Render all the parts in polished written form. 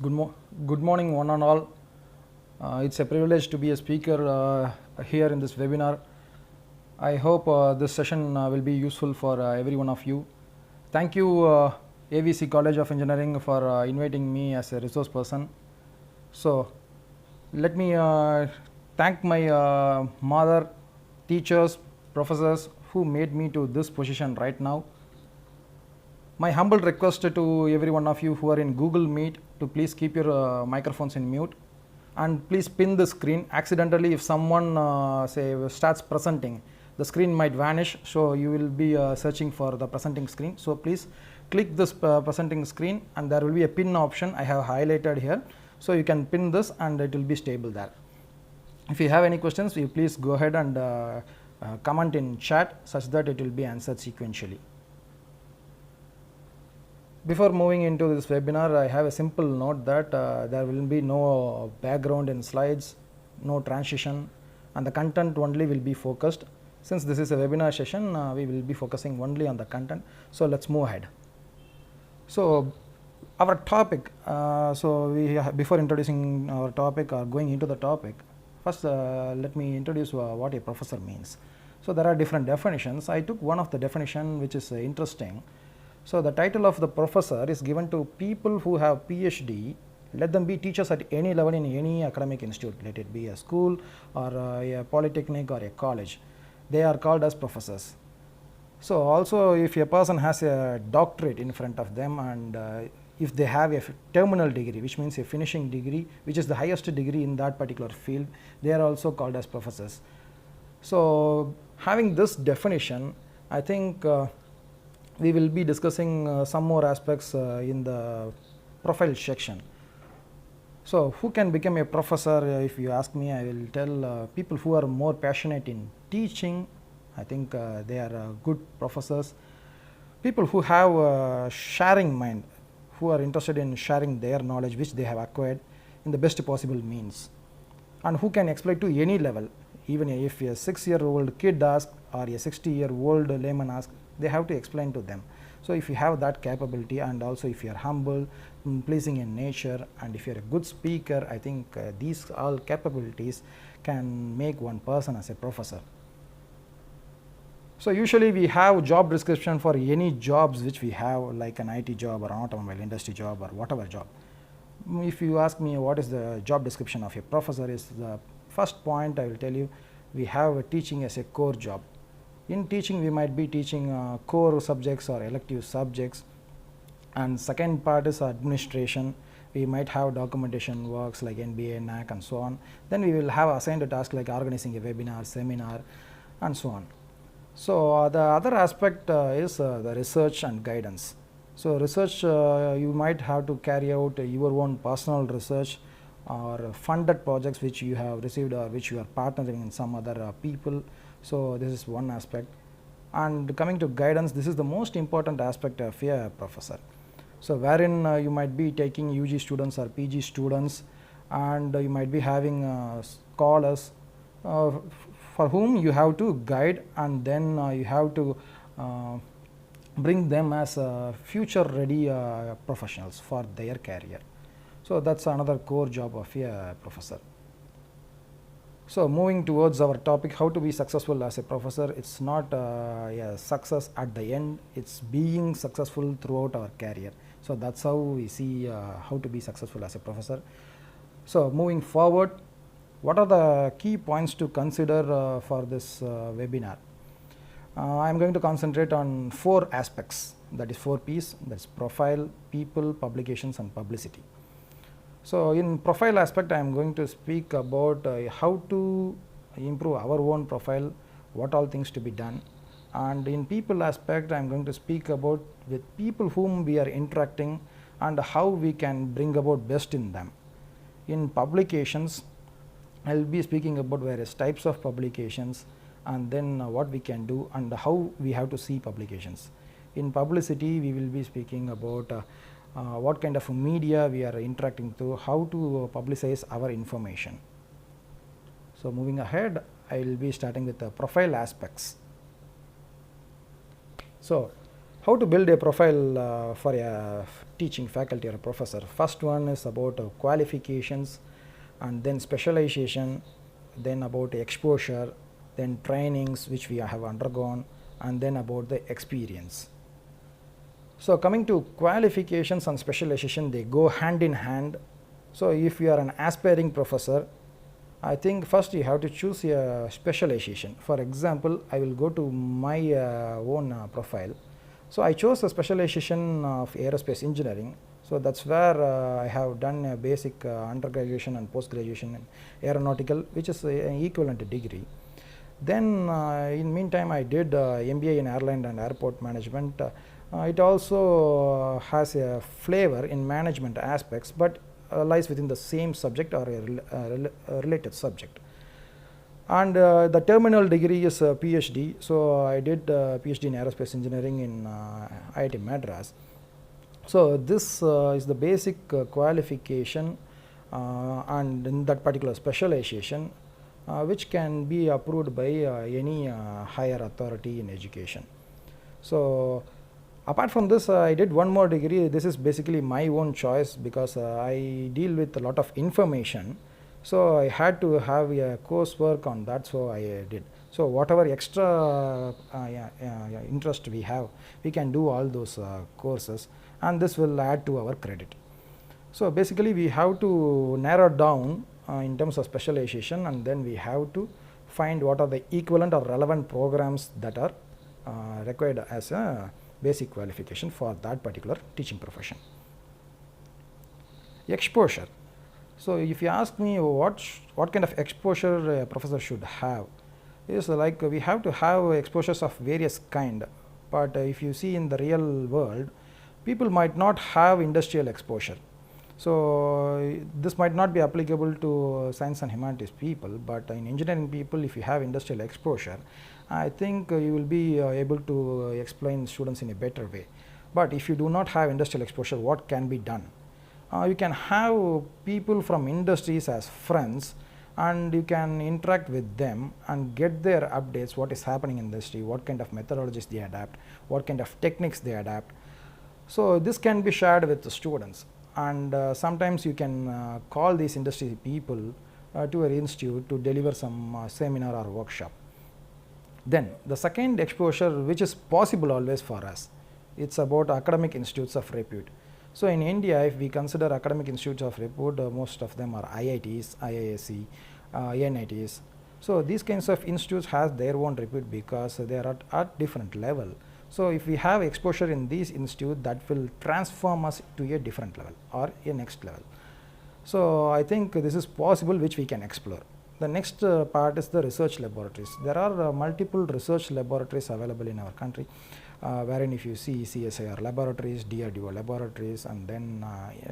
Good, good morning, one and all. It's a privilege to be a speaker here in this webinar. I hope this session will be useful for every one of you. Thank you, AVC College of Engineering, for inviting me as a resource person. So, let me thank my mother, teachers, professors who made me to this position right now. My humble request to every one of you who are in Google Meet to please keep your microphones in mute, and please pin the screen. Accidentally, if someone say starts presenting, the screen might vanish, so you will be searching for the presenting screen. So please click this presenting screen, and there will be a pin option I have highlighted here. So you can pin this and it will be stable there. If you have any questions, you please go ahead and comment in chat such that it will be answered sequentially. Before moving into this webinar, I have a simple note that there will be no background in slides, no transition, and the content only will be focused. Since this is a webinar session, we will be focusing only on the content. So let's move ahead. So our topic, before introducing our topic or going into the topic, first let me introduce what a professor means. So there are different definitions. I took one of the definition which is interesting. So the title of the professor is given to people who have Ph.D. Let them be teachers at any level in any academic institute, let it be a school or a polytechnic or a college. They are called as professors. So also, if a person has a doctorate in front of them, and if they have a terminal degree, which means a finishing degree, which is the highest degree in that particular field, they are also called as professors. So having this definition, I think we will be discussing some more aspects in the profile section. So who can become a professor? If you ask me, I will tell people who are more passionate in teaching. I think they are good professors. People who have a sharing mind, who are interested in sharing their knowledge which they have acquired in the best possible means, and who can explain to any level. Even if a 6-year-old kid asks or a 60-year-old layman asks, they have to explain to them. So if you have that capability, and also if you are humble, pleasing in nature, and if you are a good speaker, I think these all capabilities can make one person as a professor. So usually we have job description for any jobs which we have, like an IT job or an automobile industry job or whatever job. If you ask me what is the job description of a professor, is the first point I will tell you, we have teaching as a core job. In teaching, we might be teaching core subjects or elective subjects, and second part is administration. We might have documentation works like NBA, NAC, and so on. Then we will have assigned a task like organizing a webinar, seminar, and so on. So the other aspect is the research and guidance. So research, you might have to carry out your own personal research or funded projects which you have received or which you are partnering in some other people. So this is one aspect. And coming to guidance, this is the most important aspect of a professor. So wherein you might be taking UG students or PG students, and you might be having scholars for whom you have to guide, and then you have to bring them as future ready professionals for their career. So that's another core job of a professor. So moving towards our topic, how to be successful as a professor. It's not a success at the end, it's being successful throughout our career. So that's how we see how to be successful as a professor. So moving forward, what are the key points to consider for this webinar? I'm going to concentrate on 4 aspects, that is 4 P's, that's profile, people, publications, and publicity. So in profile aspect, I am going to speak about how to improve our own profile, what all things to be done. And in people aspect, I am going to speak about with people whom we are interacting and how we can bring about best in them. In publications, I will be speaking about various types of publications, and then what we can do and how we have to see publications. In publicity, we will be speaking about what kind of media we are interacting through, how to publicize our information. So moving ahead, I will be starting with the profile aspects. So how to build a profile for a teaching faculty or a professor. First one is about qualifications, and then specialization, then about exposure, then trainings which we have undergone, and then about the experience. So coming to qualifications and specialization, they go hand in hand. So if you are an aspiring professor, I think first you have to choose a specialization. For example, I will go to my own profile. So I chose a specialization of aerospace engineering. So that's where I have done a basic undergraduation and post-graduation in aeronautical, which is an equivalent degree. Then in meantime I did MBA in airline and airport management. It also has a flavor in management aspects, but lies within the same subject or a related subject. And the terminal degree is a Ph.D. So I did Ph.D. in aerospace engineering in IIT Madras. So this is the basic qualification and in that particular specialization which can be approved by any higher authority in education. So apart from this, I did one more degree. This is basically my own choice because I deal with a lot of information. So I had to have a coursework on that, so I did. So whatever extra interest we have, we can do all those courses, and this will add to our credit. So basically we have to narrow down in terms of specialization, and then we have to find what are the equivalent or relevant programs that are required as a basic qualification for that particular teaching profession. Exposure. So if you ask me what kind of exposure a professor should have, is like we have to have exposures of various kind, but if you see in the real world, people might not have industrial exposure. So this might not be applicable to science and humanities people, but in engineering people, if you have industrial exposure, I think you will be able to explain students in a better way. But if you do not have industrial exposure, what can be done? You can have people from industries as friends, and you can interact with them and get their updates, what is happening in industry, what kind of methodologies they adapt, what kind of techniques they adapt. So this can be shared with the students, and sometimes you can call these industry people to an institute to deliver some seminar or workshop. Then the second exposure, which is possible always for us, it's about academic institutes of repute. So in India, if we consider academic institutes of repute, most of them are IITs, IISc, NITs. So these kinds of institutes has their own repute because they are at different level. So if we have exposure in these institutes, that will transform us to a different level or a next level. So I think this is possible, which we can explore. The next part is the research laboratories. There are multiple research laboratories available in our country, wherein if you see CSIR laboratories, DRDO laboratories, and then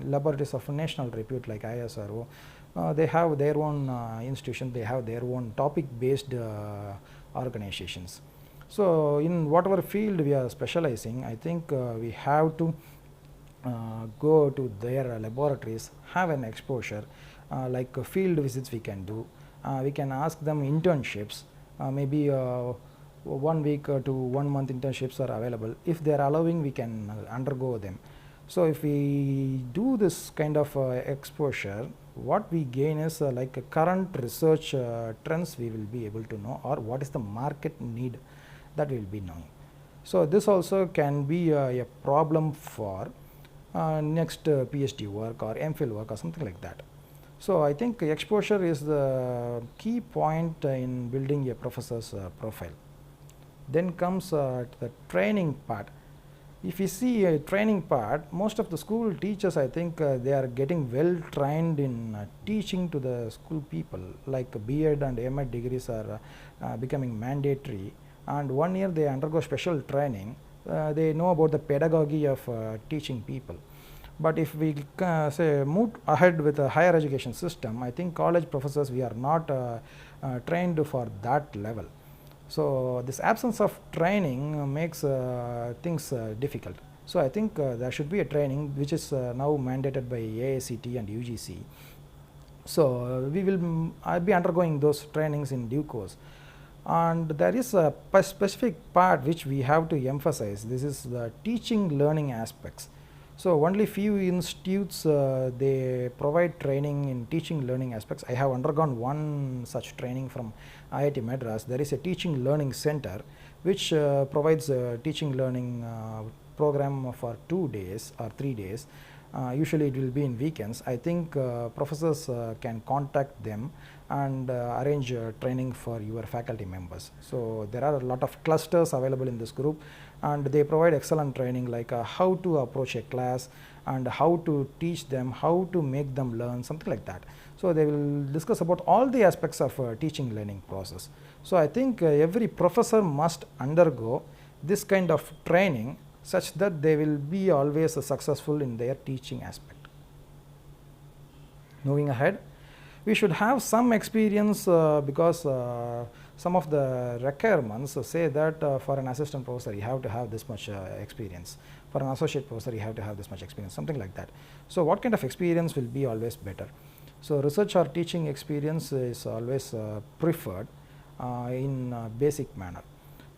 laboratories of national repute like ISRO, they have their own institution, they have their own topic-based organizations. So in whatever field we are specializing, I think we have to go to their laboratories, have an exposure, like field visits we can do. We can ask them internships, maybe 1 week to 1 month internships are available. If they are allowing, we can undergo them. So if we do this kind of exposure, what we gain is like a current research trends we will be able to know, or what is the market need that we will be knowing. So this also can be a problem for next PhD work or MPhil work or something like that. So I think exposure is the key point in building a professor's profile. Then comes the training part. If you see a training part, most of the school teachers, I think they are getting well trained in teaching to the school people, like B.Ed and M.I.E degrees are becoming mandatory, and 1 year they undergo special training. They know about the pedagogy of teaching people. But if we say move ahead with a higher education system, I think college professors, we are not trained for that level. So this absence of training makes things difficult. So I think there should be a training which is now mandated by AICT and UGC. So we will be undergoing those trainings in due course. And there is a specific part which we have to emphasize. This is the teaching learning aspects. So only few institutes they provide training in teaching learning aspects. I have undergone one such training from IIT Madras. There is a teaching learning center which provides a teaching learning program for 2 days or 3 days. Usually it will be in weekends. I think professors can contact them and arrange training for your faculty members. So there are a lot of clusters available in this group, and they provide excellent training like how to approach a class and how to teach them, how to make them learn, something like that. So they will discuss about all the aspects of teaching learning process. So I think every professor must undergo this kind of training such that they will be always successful in their teaching aspect. Moving ahead, we should have some experience because some of the requirements say that for an assistant professor you have to have this much experience, for an associate professor you have to have this much experience, something like that. So what kind of experience will be always better? So research or teaching experience is always preferred in basic manner.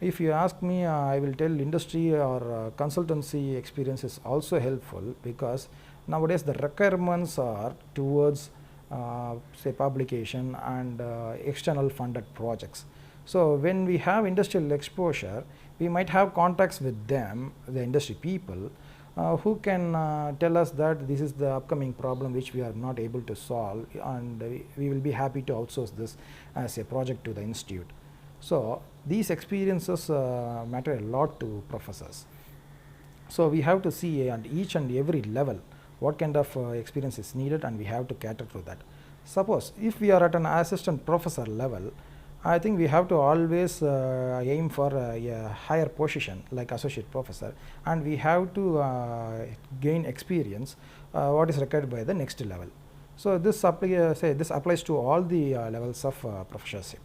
If you ask me, I will tell industry or consultancy experience is also helpful, because nowadays the requirements are towards say publication and external funded projects. So when we have industrial exposure, we might have contacts with them, the industry people, who can tell us that this is the upcoming problem which we are not able to solve, and we will be happy to outsource this as a project to the institute. So these experiences matter a lot to professors. So we have to see at each and every level what kind of experience is needed, and we have to cater to that. Suppose if we are at an assistant professor level, I think we have to always aim for a higher position like associate professor, and we have to gain experience what is required by the next level. So this applies to all the levels of professorship.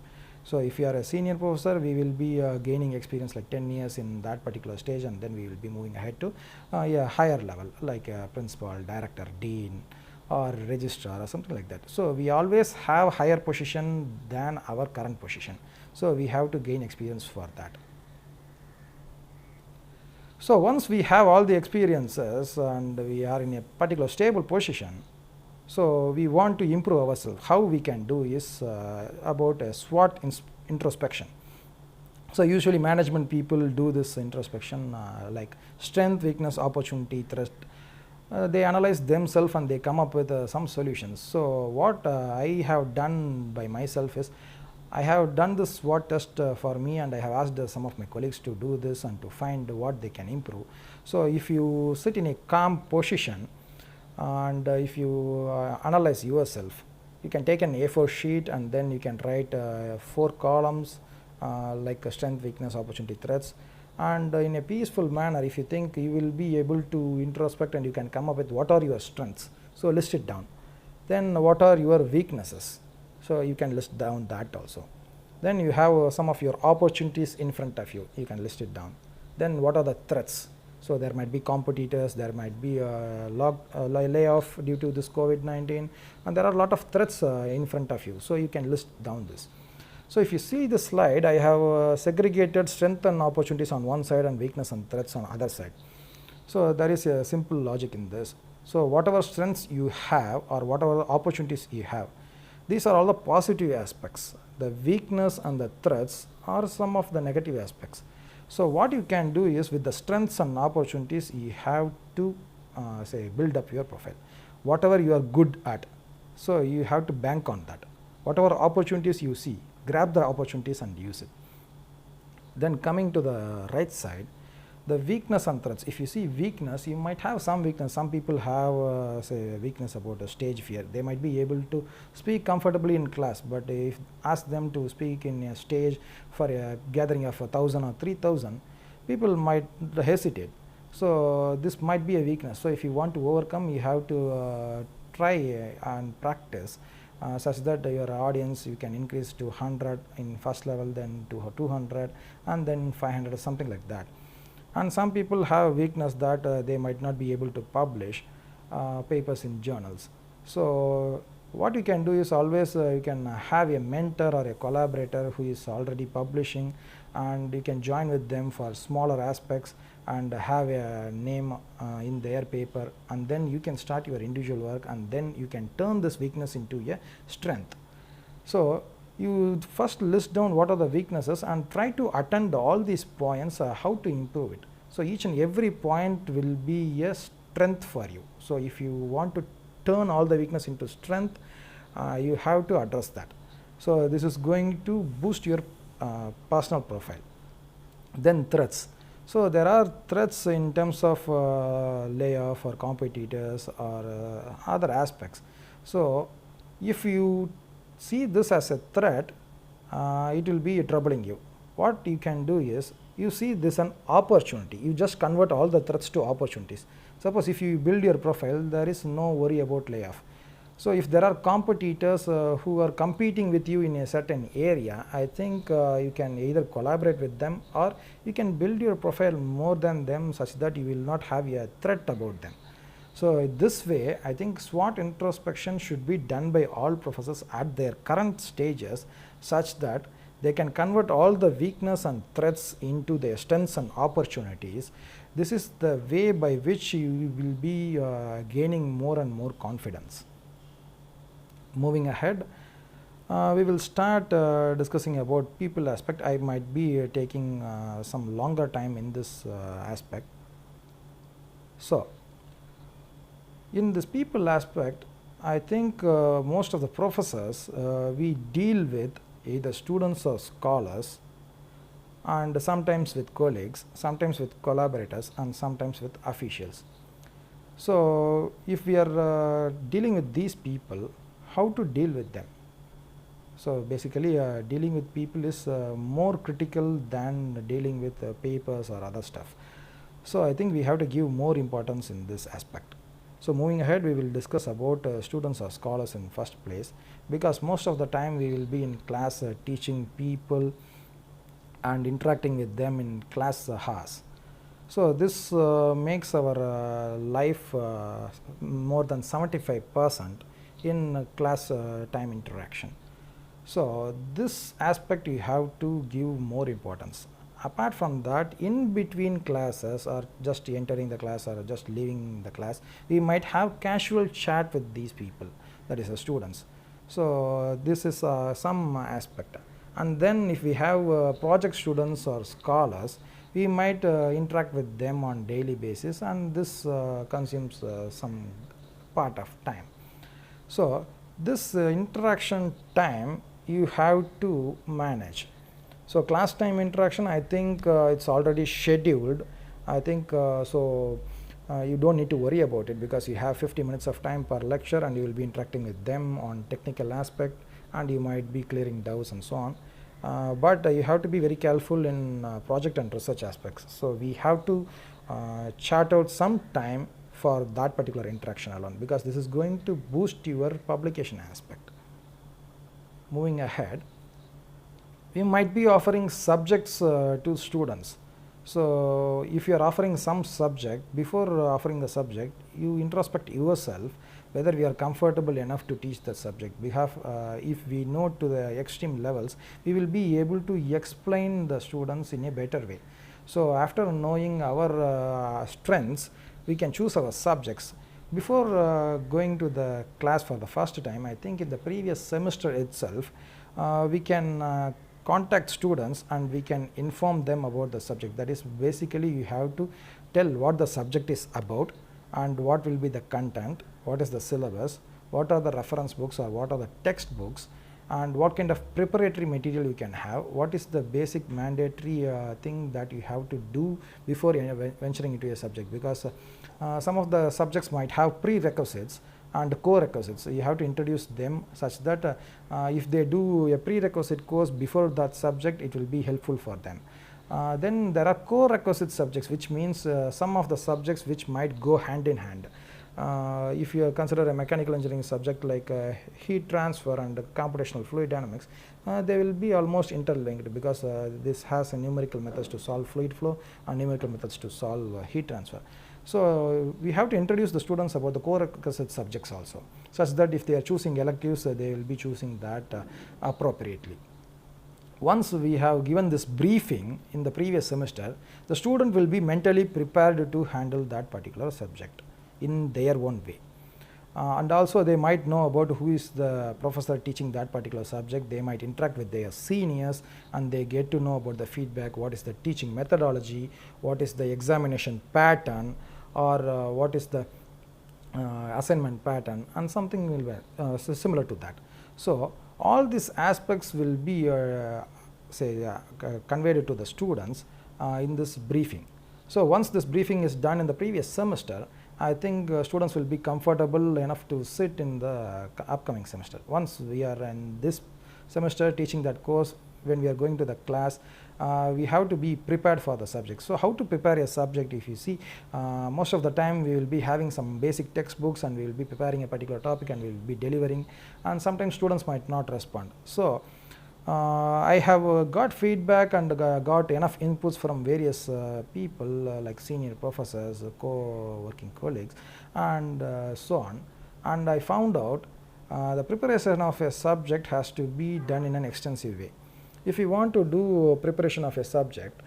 So if you are a senior professor, we will be gaining experience like 10 years in that particular stage, and then we will be moving ahead to a higher level like principal, director, dean, or registrar or something like that. So we always have higher position than our current position. So we have to gain experience for that. So once we have all the experiences and we are in a particular stable position, so we want to improve ourselves. How we can do is about a SWOT introspection. So usually management people do this introspection like strength, weakness, opportunity, threat. They analyze themselves and they come up with some solutions. So what I have done by myself is, I have done this SWOT test for me, and I have asked some of my colleagues to do this and to find what they can improve. So if you sit in a calm position and if you analyze yourself, you can take an A4 sheet and then you can write 4 columns like strength, weakness, opportunity, threats, and in a peaceful manner, if you think, you will be able to introspect and you can come up with what are your strengths. So list it down. Then what are your weaknesses? So you can list down that also. Then you have some of your opportunities in front of you. You can list it down. Then what are the threats? So there might be competitors, there might be a layoff due to this COVID-19, and there are a lot of threats in front of you. So you can list down this. So if you see the slide, I have segregated strength and opportunities on one side and weakness and threats on other side. So there is a simple logic in this. So whatever strengths you have or whatever opportunities you have, these are all the positive aspects. The weakness and the threats are some of the negative aspects. So what you can do is, with the strengths and opportunities, you have to build up your profile. Whatever you are good at, so you have to bank on that. Whatever opportunities you see, grab the opportunities and use it. Then coming to the right side, the weakness and threats. If you see weakness, you might have some weakness. Some people have weakness about a stage fear. They might be able to speak comfortably in class, but if ask them to speak in a stage for a gathering of 1,000 or 3,000, people might hesitate. So this might be a weakness. So if you want to overcome, you have to try and practice such that your audience you can increase to 100 in first level, then to 200, and then 500, something like that. And some people have weakness that they might not be able to publish papers in journals. So what you can do is always you can have a mentor or a collaborator who is already publishing, and you can join with them for smaller aspects, and have a name in their paper, and then you can start your individual work, and then you can turn this weakness into a strength. So you first list down what are the weaknesses and try to attend all these points, how to improve it. So each and every point will be a strength for you. So if you want to turn all the weakness into strength, you have to address that. So this is going to boost your personal profile. Then threats. So there are threats in terms of layoff or competitors or other aspects. So if you see this as a threat, it will be troubling you. What you can do is, you see this an opportunity, you just convert all the threats to opportunities. Suppose if you build your profile, there is no worry about layoff. So if there are competitors who are competing with you in a certain area, I think you can either collaborate with them, or you can build your profile more than them such that you will not have a threat about them. So this way, I think SWOT introspection should be done by all professors at their current stages, such that they can convert all the weakness and threats into their strengths and opportunities. This is the way by which you will be gaining more and more confidence. Moving ahead, we will start discussing about people aspect. I might be taking some longer time in this aspect. So in this people aspect, I think most of the professors we deal with either students or scholars, and sometimes with colleagues, sometimes with collaborators, and sometimes with officials. So if we are dealing with these people, how to deal with them? So basically dealing with people is more critical than dealing with papers or other stuff. So I think we have to give more importance in this aspect. So moving ahead, we will discuss about students or scholars in first place, because most of the time we will be in class teaching people and interacting with them in class hours. So this makes our life more than 75% in class time interaction. So this aspect you have to give more importance. Apart from that, in between classes, or just entering the class or just leaving the class, we might have casual chat with these people, that is the students. So this is some aspect. And then if we have project students or scholars, we might interact with them on daily basis, and this consumes some part of time. So this interaction time you have to manage. So class time interaction, I think it's already scheduled. I think you don't need to worry about it, because you have 50 minutes of time per lecture, and you will be interacting with them on technical aspect, and you might be clearing doubts and so on. But you have to be very careful in project and research aspects. So we have to chart out some time for that particular interaction alone, because this is going to boost your publication aspect. Moving ahead, we might be offering subjects to students. So if you are offering some subject, before offering the subject, you introspect yourself whether we are comfortable enough to teach the subject. We have, if we know to the extreme levels, we will be able to explain the students in a better way. So after knowing our strengths, we can choose our subjects. Before going to the class for the first time, I think in the previous semester itself, we can contact students and we can inform them about the subject. That is, basically you have to tell what the subject is about, and what will be the content, what is the syllabus, what are the reference books or what are the textbooks, and what kind of preparatory material you can have, what is the basic mandatory thing that you have to do before venturing into a subject, because some of the subjects might have prerequisites and co-requisites. You have to introduce them such that if they do a prerequisite course before that subject, it will be helpful for them. Then there are co-requisite subjects, which means some of the subjects which might go hand in hand. If you consider a mechanical engineering subject like heat transfer and computational fluid dynamics, they will be almost interlinked, because this has a numerical methods to solve fluid flow and numerical methods to solve heat transfer. So we have to introduce the students about the co-requisite subjects also, such that if they are choosing electives, they will be choosing that appropriately. once we have given this briefing in the previous semester, the student will be mentally prepared to handle that particular subject in their own way. And also they might know about who is the professor teaching that particular subject. They might interact with their seniors and they get to know about the feedback, what is the teaching methodology, what is the examination pattern, or what is the assignment pattern, and something will be similar to that. So all these aspects will be conveyed to the students in this briefing. So once this briefing is done in the previous semester, I think students will be comfortable enough to sit in the upcoming semester. Once we are in this semester teaching that course, when we are going to the class, we have to be prepared for the subject. So how to prepare a subject? If you see, most of the time we will be having some basic textbooks and we will be preparing a particular topic and we will be delivering, and sometimes students might not respond. So I have got feedback and got enough inputs from various people like senior professors, co-working colleagues, and so on. And I found out the preparation of a subject has to be done in an extensive way. If we want to do preparation of a subject,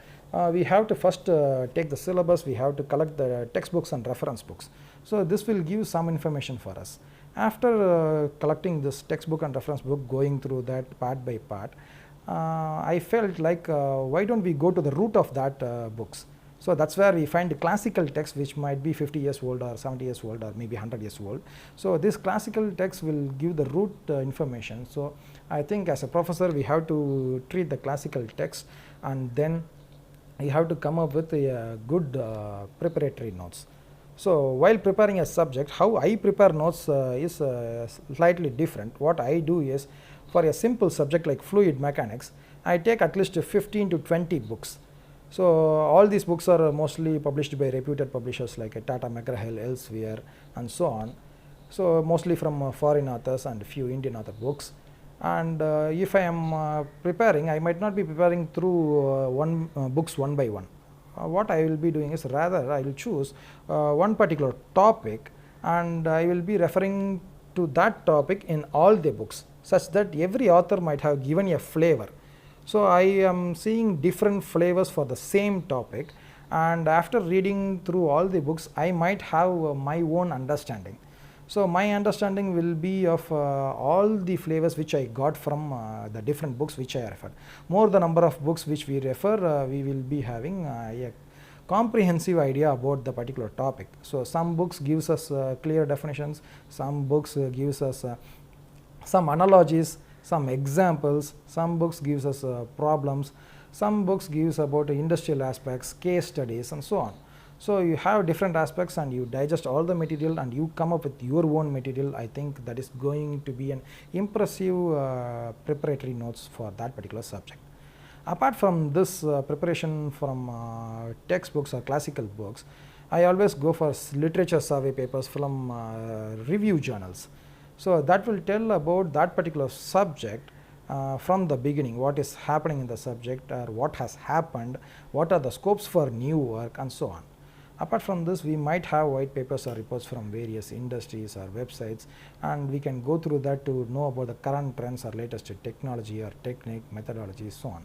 we have to first take the syllabus, we have to collect the textbooks and reference books. So this will give some information for us. After collecting this textbook and reference book, going through that part by part, I felt like why don't we go to the root of that books. So that's where we find the classical text, which might be 50 years old or 70 years old or maybe 100 years old. So this classical text will give the root information. So I think as a professor we have to treat the classical text, and then we have to come up with a good preparatory notes. So while preparing a subject, how I prepare notes is slightly different. What I do is, for a simple subject like fluid mechanics, I take at least 15 to 20 books. So all these books are mostly published by reputed publishers like Tata McGraw-Hill, Elsevier, and so on. So mostly from foreign authors and few Indian author books. And if I am preparing, I might not be preparing through books one by one. What I will be doing is, rather I will choose one particular topic and I will be referring to that topic in all the books, such that every author might have given a flavor. So I am seeing different flavors for the same topic, and after reading through all the books I might have my own understanding. So my understanding will be of all the flavors which I got from the different books which I referred. More the number of books which we refer, we will be having a comprehensive idea about the particular topic. So some books gives us clear definitions, some books gives us some analogies, some examples, some books gives us problems, some books gives about industrial aspects, case studies, and so on. So you have different aspects and you digest all the material and you come up with your own material. I think that is going to be an impressive preparatory notes for that particular subject. Apart from this preparation from textbooks or classical books, I always go for literature survey papers from review journals. So that will tell about that particular subject from the beginning, what is happening in the subject or what has happened, what are the scopes for new work, and so on. Apart from this, we might have white papers or reports from various industries or websites, and we can go through that to know about the current trends or latest technology or technique, methodology, so on.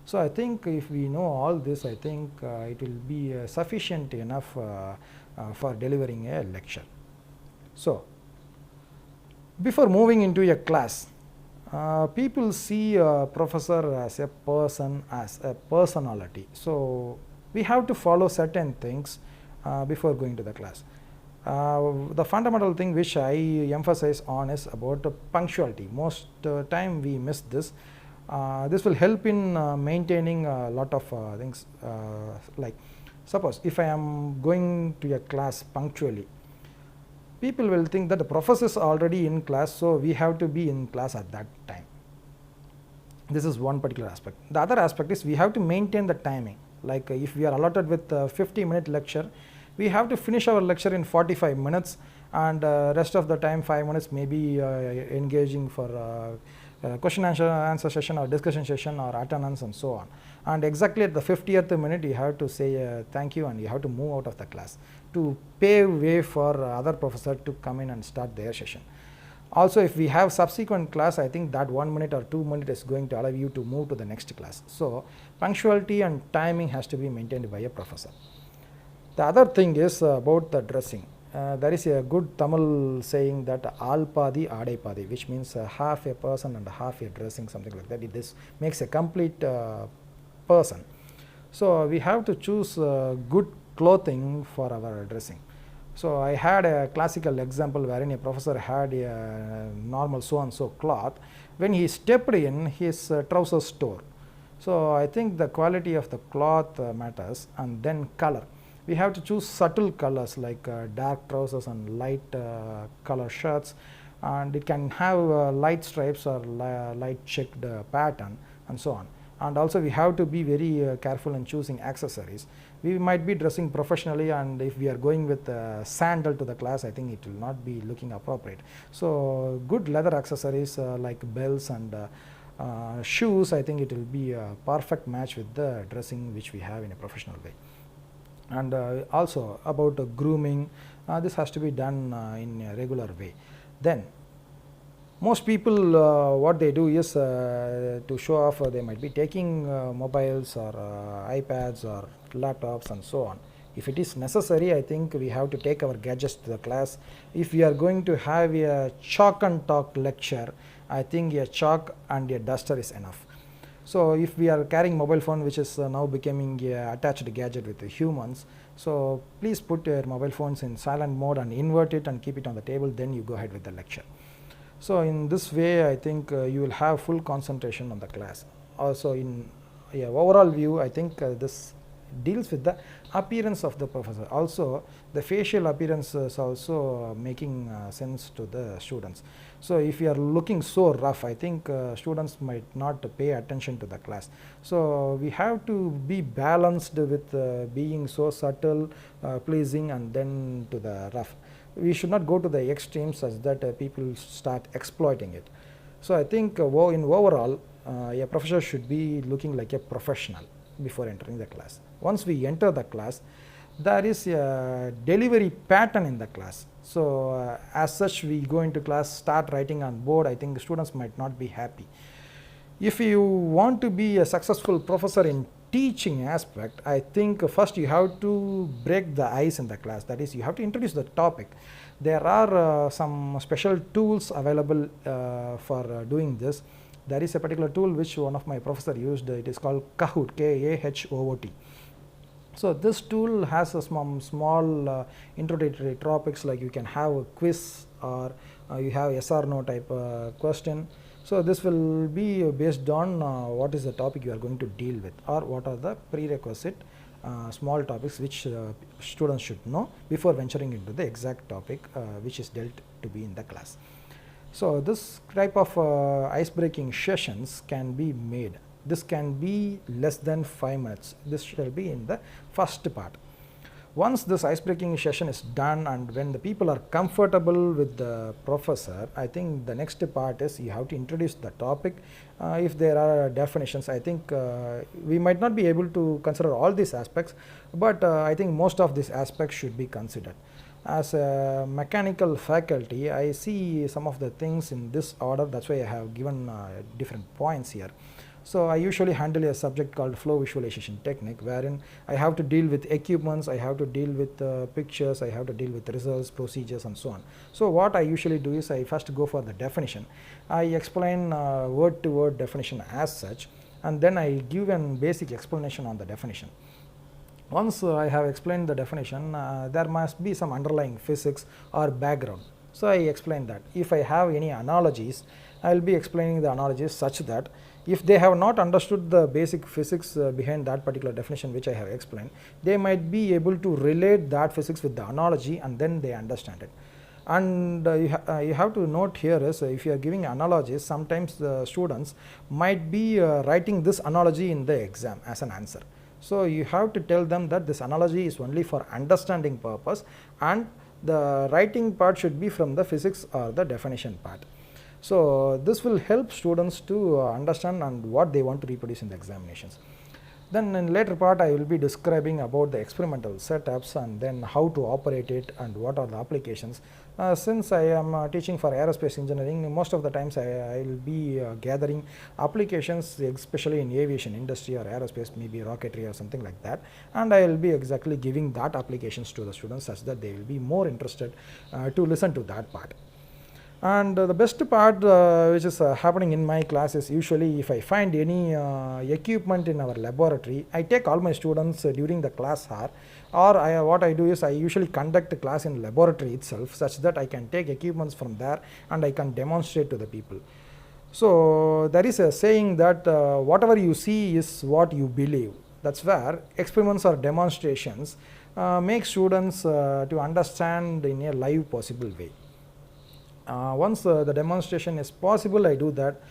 So I think if we know all this, I think it will be sufficient enough for delivering a lecture. So before moving into a class, people see a professor as a person, as a personality. So we have to follow certain things before going to the class. The fundamental thing which I emphasize on is about punctuality. Most time we miss this. This will help in maintaining a lot of things, like suppose if I am going to a class punctually, people will think that the professor is already in class, so we have to be in class at that time. This is one particular aspect. The other aspect is we have to maintain the timing. Like if we are allotted with a 50-minute lecture, we have to finish our lecture in 45 minutes, and rest of the time 5 minutes maybe engaging for question answer session or discussion session or attendance and so on. And exactly at the 50th minute you have to say thank you and you have to move out of the class to pave way for other professor to come in and start their session. Also, if we have subsequent class, I think that 1 minute or 2 minutes is going to allow you to move to the next class. So punctuality and timing has to be maintained by a professor. The other thing is about the dressing. There is a good Tamil saying that "Al padi adai padi," which means half a person and half a dressing, something like that. This makes a complete person. So we have to choose good clothing for our dressing. So I had a classical example wherein a professor had a normal so-and-so cloth. When he stepped in, his trousers tore. So I think the quality of the cloth matters, and then color. We have to choose subtle colors like dark trousers and light color shirts, and it can have light stripes or light checked pattern and so on. And also we have to be very careful in choosing accessories. We might be dressing professionally, and if we are going with sandal to the class, I think it will not be looking appropriate. So good leather accessories like belts and shoes, I think it will be a perfect match with the dressing which we have in a professional way. And also about grooming, this has to be done in a regular way. Then most people what they do is to show off, they might be taking mobiles or iPads or laptops and so on. If it is necessary, I think we have to take our gadgets to the class. If we are going to have a chalk and talk lecture, I think a chalk and a duster is enough. So if we are carrying mobile phone, which is now becoming a attached gadget with the humans, so please put your mobile phones in silent mode and invert it and keep it on the table, then you go ahead with the lecture. So in this way, I think you will have full concentration on the class. Also in overall view, I think this deals with the appearance of the professor. Also the facial appearance is also making sense to the students. So if you are looking so rough, I think students might not pay attention to the class. So we have to be balanced with being so subtle, pleasing, and then to the rough. We should not go to the extremes such that people start exploiting it. So I think in overall, a professor should be looking like a professional before entering the class. Once we enter the class, there is a delivery pattern in the class. So as such, we go into class, start writing on board, I think the students might not be happy. If you want to be a successful professor in teaching aspect, I think first you have to break the ice in the class. That is, you have to introduce the topic. There are some special tools available for doing this. There is a particular tool which one of my professor used. It is called Kahoot, K-A-H-O-O-T. So this tool has a small introductory topics, like you can have a quiz or you have yes or no type question. So this will be based on what is the topic you are going to deal with, or what are the prerequisite small topics which students should know before venturing into the exact topic which is dealt to be in the class. So this type of ice-breaking sessions can be made. This can be less than 5 minutes. This shall be in the first part. Once this ice-breaking session is done, and when the people are comfortable with the professor, I think the next part is you have to introduce the topic. If there are definitions, I think we might not be able to consider all these aspects, but I think most of these aspects should be considered. As a mechanical faculty, I see some of the things in this order. That's why I have given different points here. So I usually handle a subject called flow visualization technique, wherein I have to deal with equipments, I have to deal with pictures, I have to deal with results, procedures, and so on. So what I usually do is I first go for the definition. I explain word to word definition as such, and then I give a basic explanation on the definition. Once I have explained the definition, there must be some underlying physics or background. So I explain that. If I have any analogies, I will be explaining the analogies such that if they have not understood the basic physics behind that particular definition which I have explained, they might be able to relate that physics with the analogy, and then they understand it. And you have to note here is, if you are giving analogies, sometimes the students might be writing this analogy in the exam as an answer. So you have to tell them that this analogy is only for understanding purpose, and the writing part should be from the physics or the definition part. So this will help students to understand and what they want to reproduce in the examinations. Then in later part, I will be describing about the experimental setups, and then how to operate it and what are the applications. Since I am teaching for aerospace engineering, most of the times I will be gathering applications, especially in aviation industry or aerospace, maybe rocketry or something like that, and I will be exactly giving that applications to the students such that they will be more interested to listen to that part. And the best part which is happening in my class is usually if I find any equipment in our laboratory, I take all my students during the class hour, or what I do is I usually conduct a class in laboratory itself such that I can take equipments from there and I can demonstrate to the people. So there is a saying that whatever you see is what you believe. That's where experiments or demonstrations make students to understand in a live possible way. Once the demonstration is possible, I do that.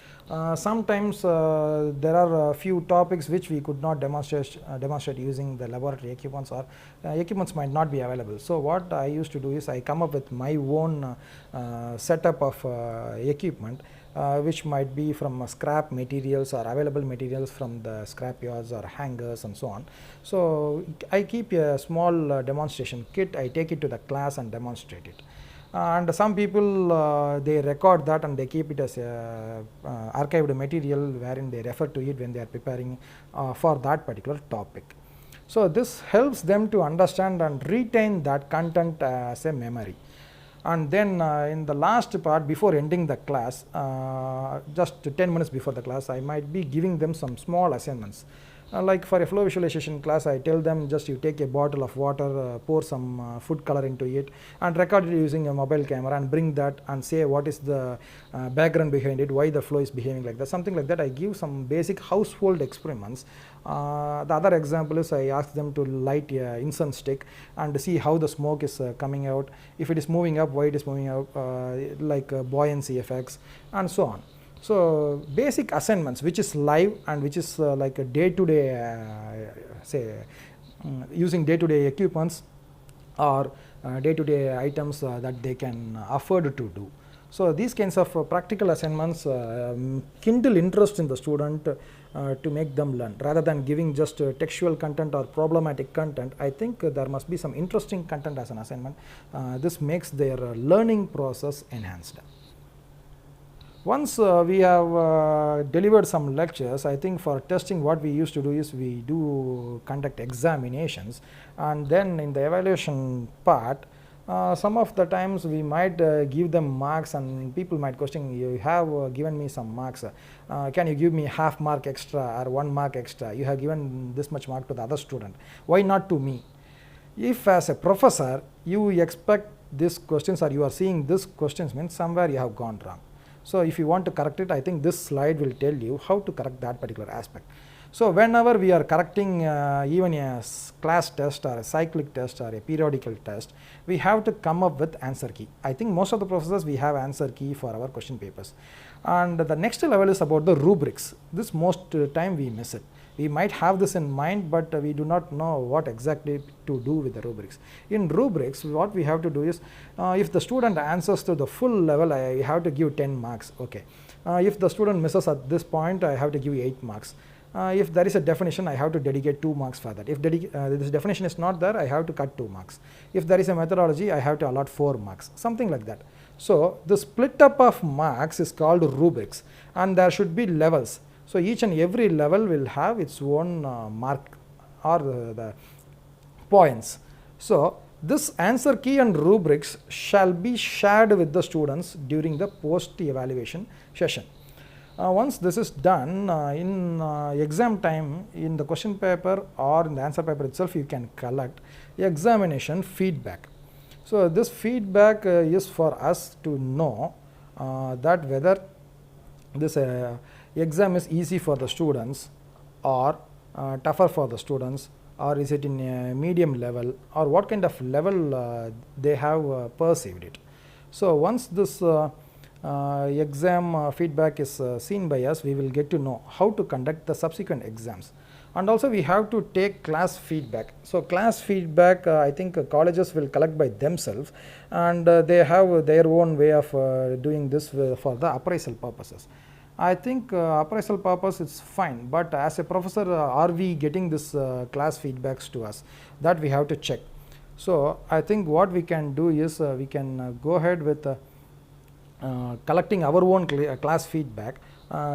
Sometimes there are a few topics which we could not demonstrate using the laboratory equipments, or equipments might not be available. So what I used to do is I come up with my own setup of equipment, which might be from scrap materials or available materials from the scrap yards or hangars and so on. So I keep a small demonstration kit. I take it to the class and demonstrate it. And some people they record that and they keep it as a archived material wherein they refer to it when they are preparing for that particular topic. So this helps them to understand and retain that content as a memory. And then in the last part, before ending the class, just 10 minutes before the class, I might be giving them some small assignments. Like for a flow visualization class, I tell them just you take a bottle of water, pour some food color into it and record it using a mobile camera and bring that and say what is the background behind it, why the flow is behaving like that, something like that. I give some basic household experiments. The other example is I ask them to light an incense stick and see how the smoke is coming out, if it is moving up, why it is moving out, like buoyancy effects and so on. So basic assignments which is live and which is like a day-to-day using day-to-day equipments or day-to-day items that they can afford to do. So these kinds of practical assignments kindle interest in the student to make them learn, rather than giving just textual content or problematic content. I think there must be some interesting content as an assignment. This makes their learning process enhanced. Once we have delivered some lectures, I think for testing what we used to do is we do conduct examinations, and then in the evaluation part, some of the times we might give them marks, and people might question, you have given me some marks, can you give me half mark extra or 1 mark extra? You have given this much mark to the other student, why not to me? If as a professor you expect these questions or you are seeing these questions, means somewhere you have gone wrong. So if you want to correct it, I think this slide will tell you how to correct that particular aspect. So whenever we are correcting even a class test or a cyclic test or a periodical test, we have to come up with answer key. I think most of the professors we have answer key for our question papers. And the next level is about the rubrics. This most time we miss it. We might have this in mind, but we do not know what exactly to do with the rubrics. In rubrics, what we have to do is, if the student answers to the full level, I have to give 10 marks. Okay. If the student misses at this point, I have to give 8 marks. If there is a definition, I have to dedicate 2 marks for that. If this definition is not there, I have to cut 2 marks. If there is a methodology, I have to allot 4 marks, something like that. So the split up of marks is called rubrics, and there should be levels. So each and every level will have its own mark or the points. So this answer key and rubrics shall be shared with the students during the post-evaluation session. Once this is done, in exam time, in the question paper or in the answer paper itself, you can collect examination feedback. So this feedback is for us to know that whether this exam is easy for the students or tougher for the students, or is it in a medium level, or what kind of level they have perceived it. So once this exam feedback is seen by us, we will get to know how to conduct the subsequent exams. And also we have to take class feedback. So class feedback, I think colleges will collect by themselves, and they have their own way of doing this for the appraisal purposes. I think appraisal purpose is fine, but as a professor, are we getting this class feedbacks to us? That we have to check. So I think what we can do is we can go ahead with collecting our own class feedback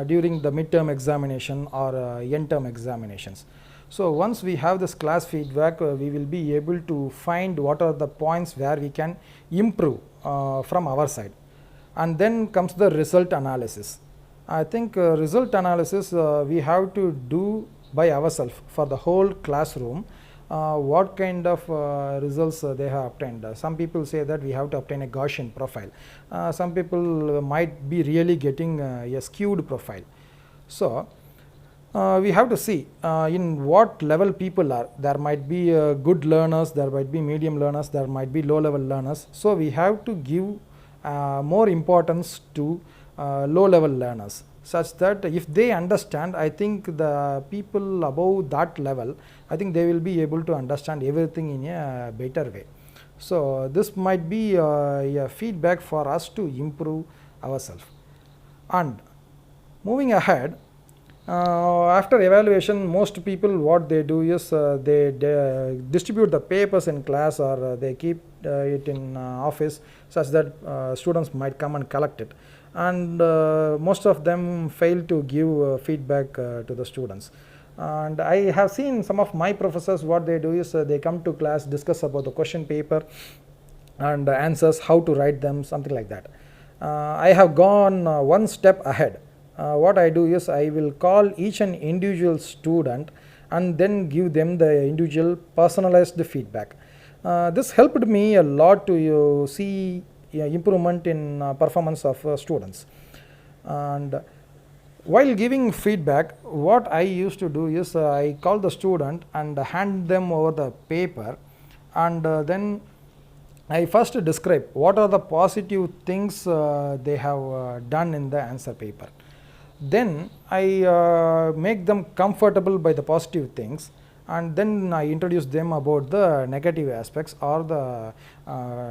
during the midterm examination or end term examinations. So once we have this class feedback, we will be able to find what are the points where we can improve from our side. And then comes the result analysis. I think result analysis we have to do by ourselves for the whole classroom. What kind of results they have obtained. Some people say that we have to obtain a Gaussian profile. Some people might be really getting a skewed profile. So we have to see in what level people are. There might be good learners, there might be medium learners, there might be low level learners. So we have to give more importance to low level learners, such that if they understand, I think the people above that level, I think they will be able to understand everything in a better way. So this might be a feedback for us to improve ourselves. And moving ahead, after evaluation, most people what they do is they distribute the papers in class, or they keep it in office, such that students might come and collect it. And most of them fail to give feedback to the students. And I have seen some of my professors, what they do is they come to class, discuss about the question paper and answers, how to write them, something like that. I have gone one step ahead. What I do is I will call each and individual student and then give them the individual personalized feedback. This helped me a lot to see improvement in performance of students. And while giving feedback, what I used to do is I call the student and hand them over the paper, and then I first describe what are the positive things they have done in the answer paper. Then I make them comfortable by the positive things, and then I introduce them about the negative aspects or the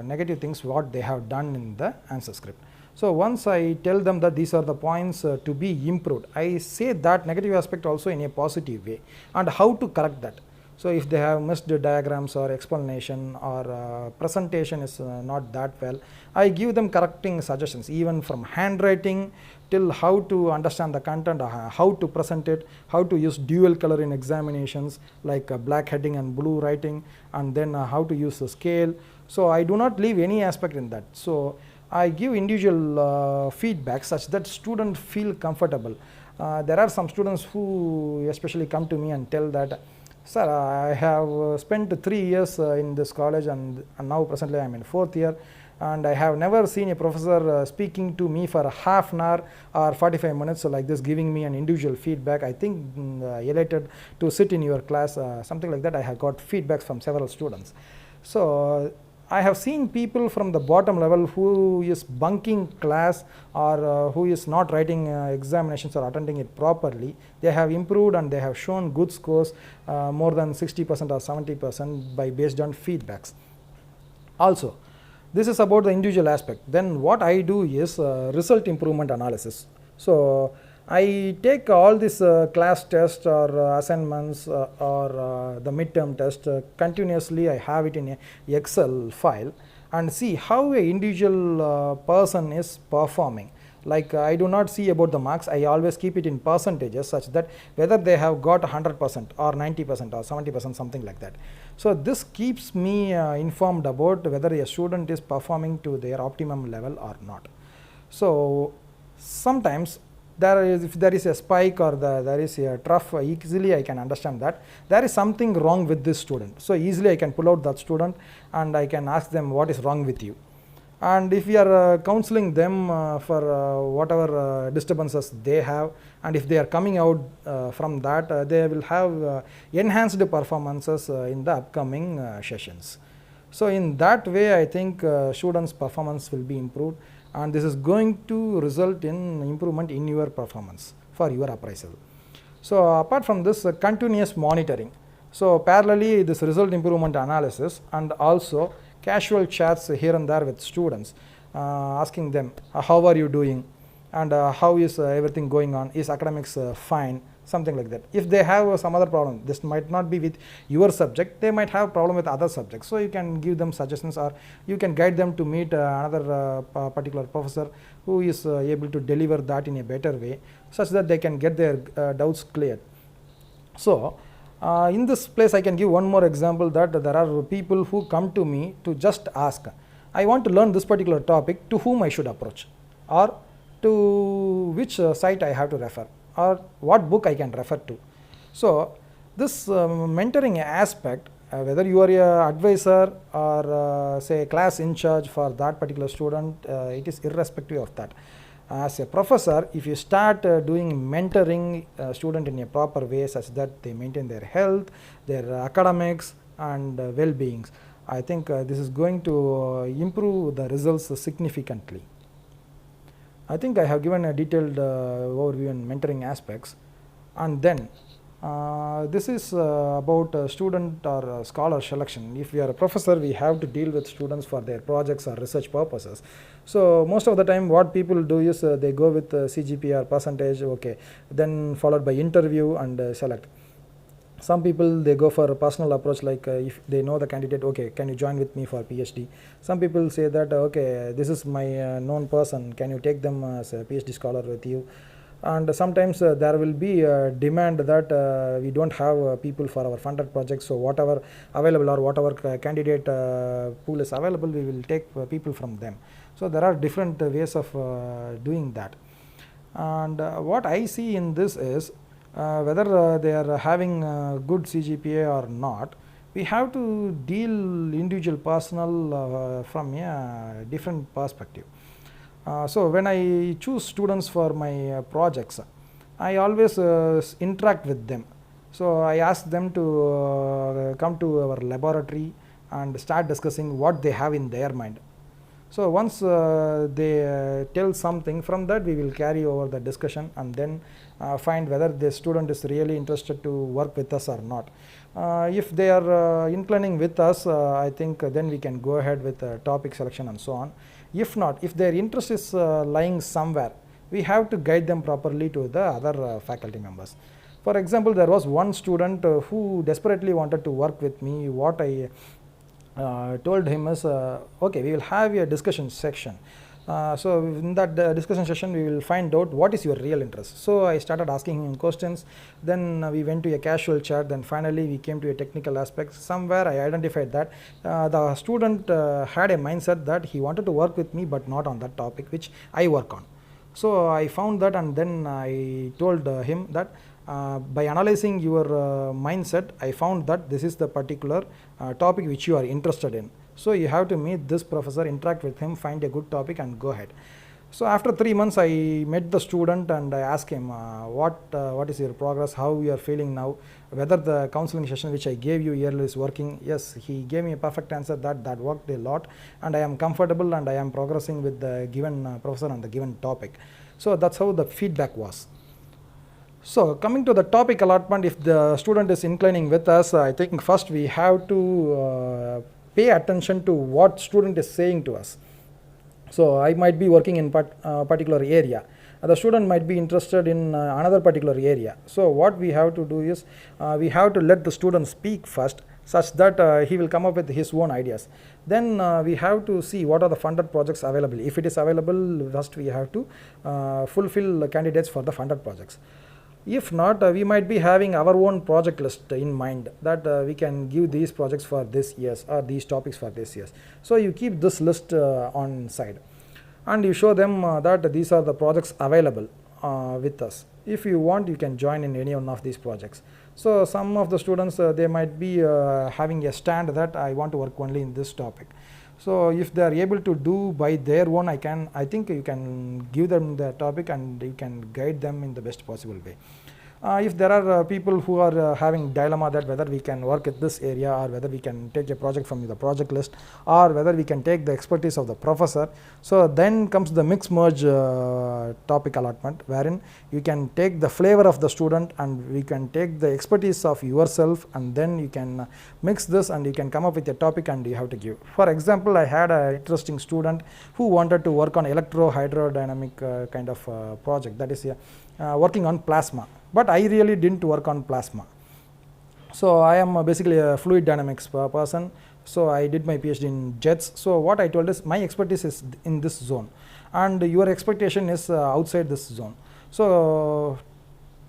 negative things what they have done in the answer script. So once I tell them that these are the points to be improved, I say that negative aspect also in a positive way and how to correct that. So if they have missed diagrams or explanation or presentation is not that well, I give them correcting suggestions, even from handwriting till how to understand the content, how to present it, how to use dual color in examinations like black heading and blue writing, and then how to use the scale. So I do not leave any aspect in that. So I give individual feedback such that students feel comfortable. There are some students who especially come to me and tell that, sir, I have spent 3 years in this college, and now presently I am in 4th year, and I have never seen a professor speaking to me for a half an hour or 45 minutes so like this, giving me an individual feedback. I think elated to sit in your class, something like that. I have got feedbacks from several students. So I have seen people from the bottom level who is bunking class or who is not writing examinations or attending it properly. They have improved and they have shown good scores, more than 60% or 70% by based on feedbacks. Also, this is about the individual aspect. Then what I do is result improvement analysis. So I take all these class tests or assignments or the midterm test continuously. I have it in a Excel file and see how an individual person is performing. Like I do not see about the marks, I always keep it in percentages such that whether they have got 100% or 90% or 70%, something like that. So this keeps me informed about whether a student is performing to their optimum level or not. So sometimes if there is a spike or there is a trough, easily I can understand that there is something wrong with this student. So easily I can pull out that student and I can ask them what is wrong with you. And if we are counseling them for whatever disturbances they have, and if they are coming out from that, they will have enhanced performances in the upcoming sessions. So in that way, I think students' performance will be improved, and this is going to result in improvement in your performance for your appraisal. So apart from this, continuous monitoring. So parallelly, this result improvement analysis and also casual chats here and there with students, asking them how are you doing and how is everything going on, is academics fine, something like that. If they have some other problem, this might not be with your subject, they might have problem with other subjects, so you can give them suggestions, or you can guide them to meet another particular professor who is able to deliver that in a better way, such that they can get their doubts cleared. So in this place I can give one more example, that there are people who come to me to just ask, I want to learn this particular topic, to whom I should approach, or to which site I have to refer, or what book I can refer to. So this mentoring aspect, whether you are a advisor or say class in charge for that particular student, it is irrespective of that. As a professor, if you start doing mentoring student in a proper way, such that they maintain their health, their academics and well-beings, I think this is going to improve the results significantly. I think I have given a detailed overview on mentoring aspects, and then this is about student or scholar selection. If we are a professor, we have to deal with students for their projects or research purposes. So most of the time what people do is they go with CGPA or percentage, okay, then followed by interview and select. Some people, they go for a personal approach, like if they know the candidate, okay, can you join with me for PhD? Some people say that, okay, this is my known person, can you take them as a PhD scholar with you? And sometimes there will be a demand that we don't have people for our funded projects, so whatever available or whatever candidate pool is available, we will take people from them. So there are different ways of doing that. And what I see in this is, whether they are having good CGPA or not, we have to deal individual personnel from a different perspective. So when I choose students for my projects, I always interact with them. So I ask them to come to our laboratory and start discussing what they have in their mind. So once they tell something, from that we will carry over the discussion and then find whether the student is really interested to work with us or not. If they are inclining with us, I think then we can go ahead with topic selection and so on. If not, if their interest is lying somewhere, we have to guide them properly to the other faculty members. For example, there was one student who desperately wanted to work with me. What I told him is, okay, we will have a discussion section. So in that discussion session, we will find out what is your real interest. So I started asking him questions, then we went to a casual chat, then finally we came to a technical aspect. Somewhere I identified that the student had a mindset that he wanted to work with me, but not on that topic which I work on. So I found that, and then I told him that by analyzing your mindset, I found that this is the particular topic which you are interested in. So you have to meet this professor, interact with him, find a good topic and go ahead. So after 3 months, I met the student and I asked him, what is your progress, how you are feeling now, whether the counseling session which I gave you earlier is working. Yes, he gave me a perfect answer that worked a lot, and I am comfortable and I am progressing with the given professor on the given topic. So that's how the feedback was. So coming to the topic allotment, if the student is inclining with us, I think first we have to pay attention to what student is saying to us. So I might be working in particular area. The student might be interested in another particular area. So what we have to do is, we have to let the student speak first, such that he will come up with his own ideas. Then we have to see what are the funded projects available. If it is available, first we have to fulfill the candidates for the funded projects. If not, we might be having our own project list in mind, that we can give these projects for this years or these topics for this years. So you keep this list on side and you show them that these are the projects available with us. If you want, you can join in any one of these projects. So some of the students, they might be having a stand that I want to work only in this topic. So if they are able to do by their own, I think you can give them the topic and you can guide them in the best possible way. If there are people who are having dilemma that whether we can work at this area or whether we can take a project from the project list or whether we can take the expertise of the professor, so then comes the mix merge topic allotment, wherein you can take the flavor of the student and we can take the expertise of yourself, and then you can mix this and you can come up with a topic and you have to give. For example, I had an interesting student who wanted to work on electrohydrodynamic kind of project, that is working on plasma. but I really didn't work on plasma. So I am basically a fluid dynamics person. So I did my PhD in jets. So what I told is my expertise is in this zone, and your expectation is outside this zone. So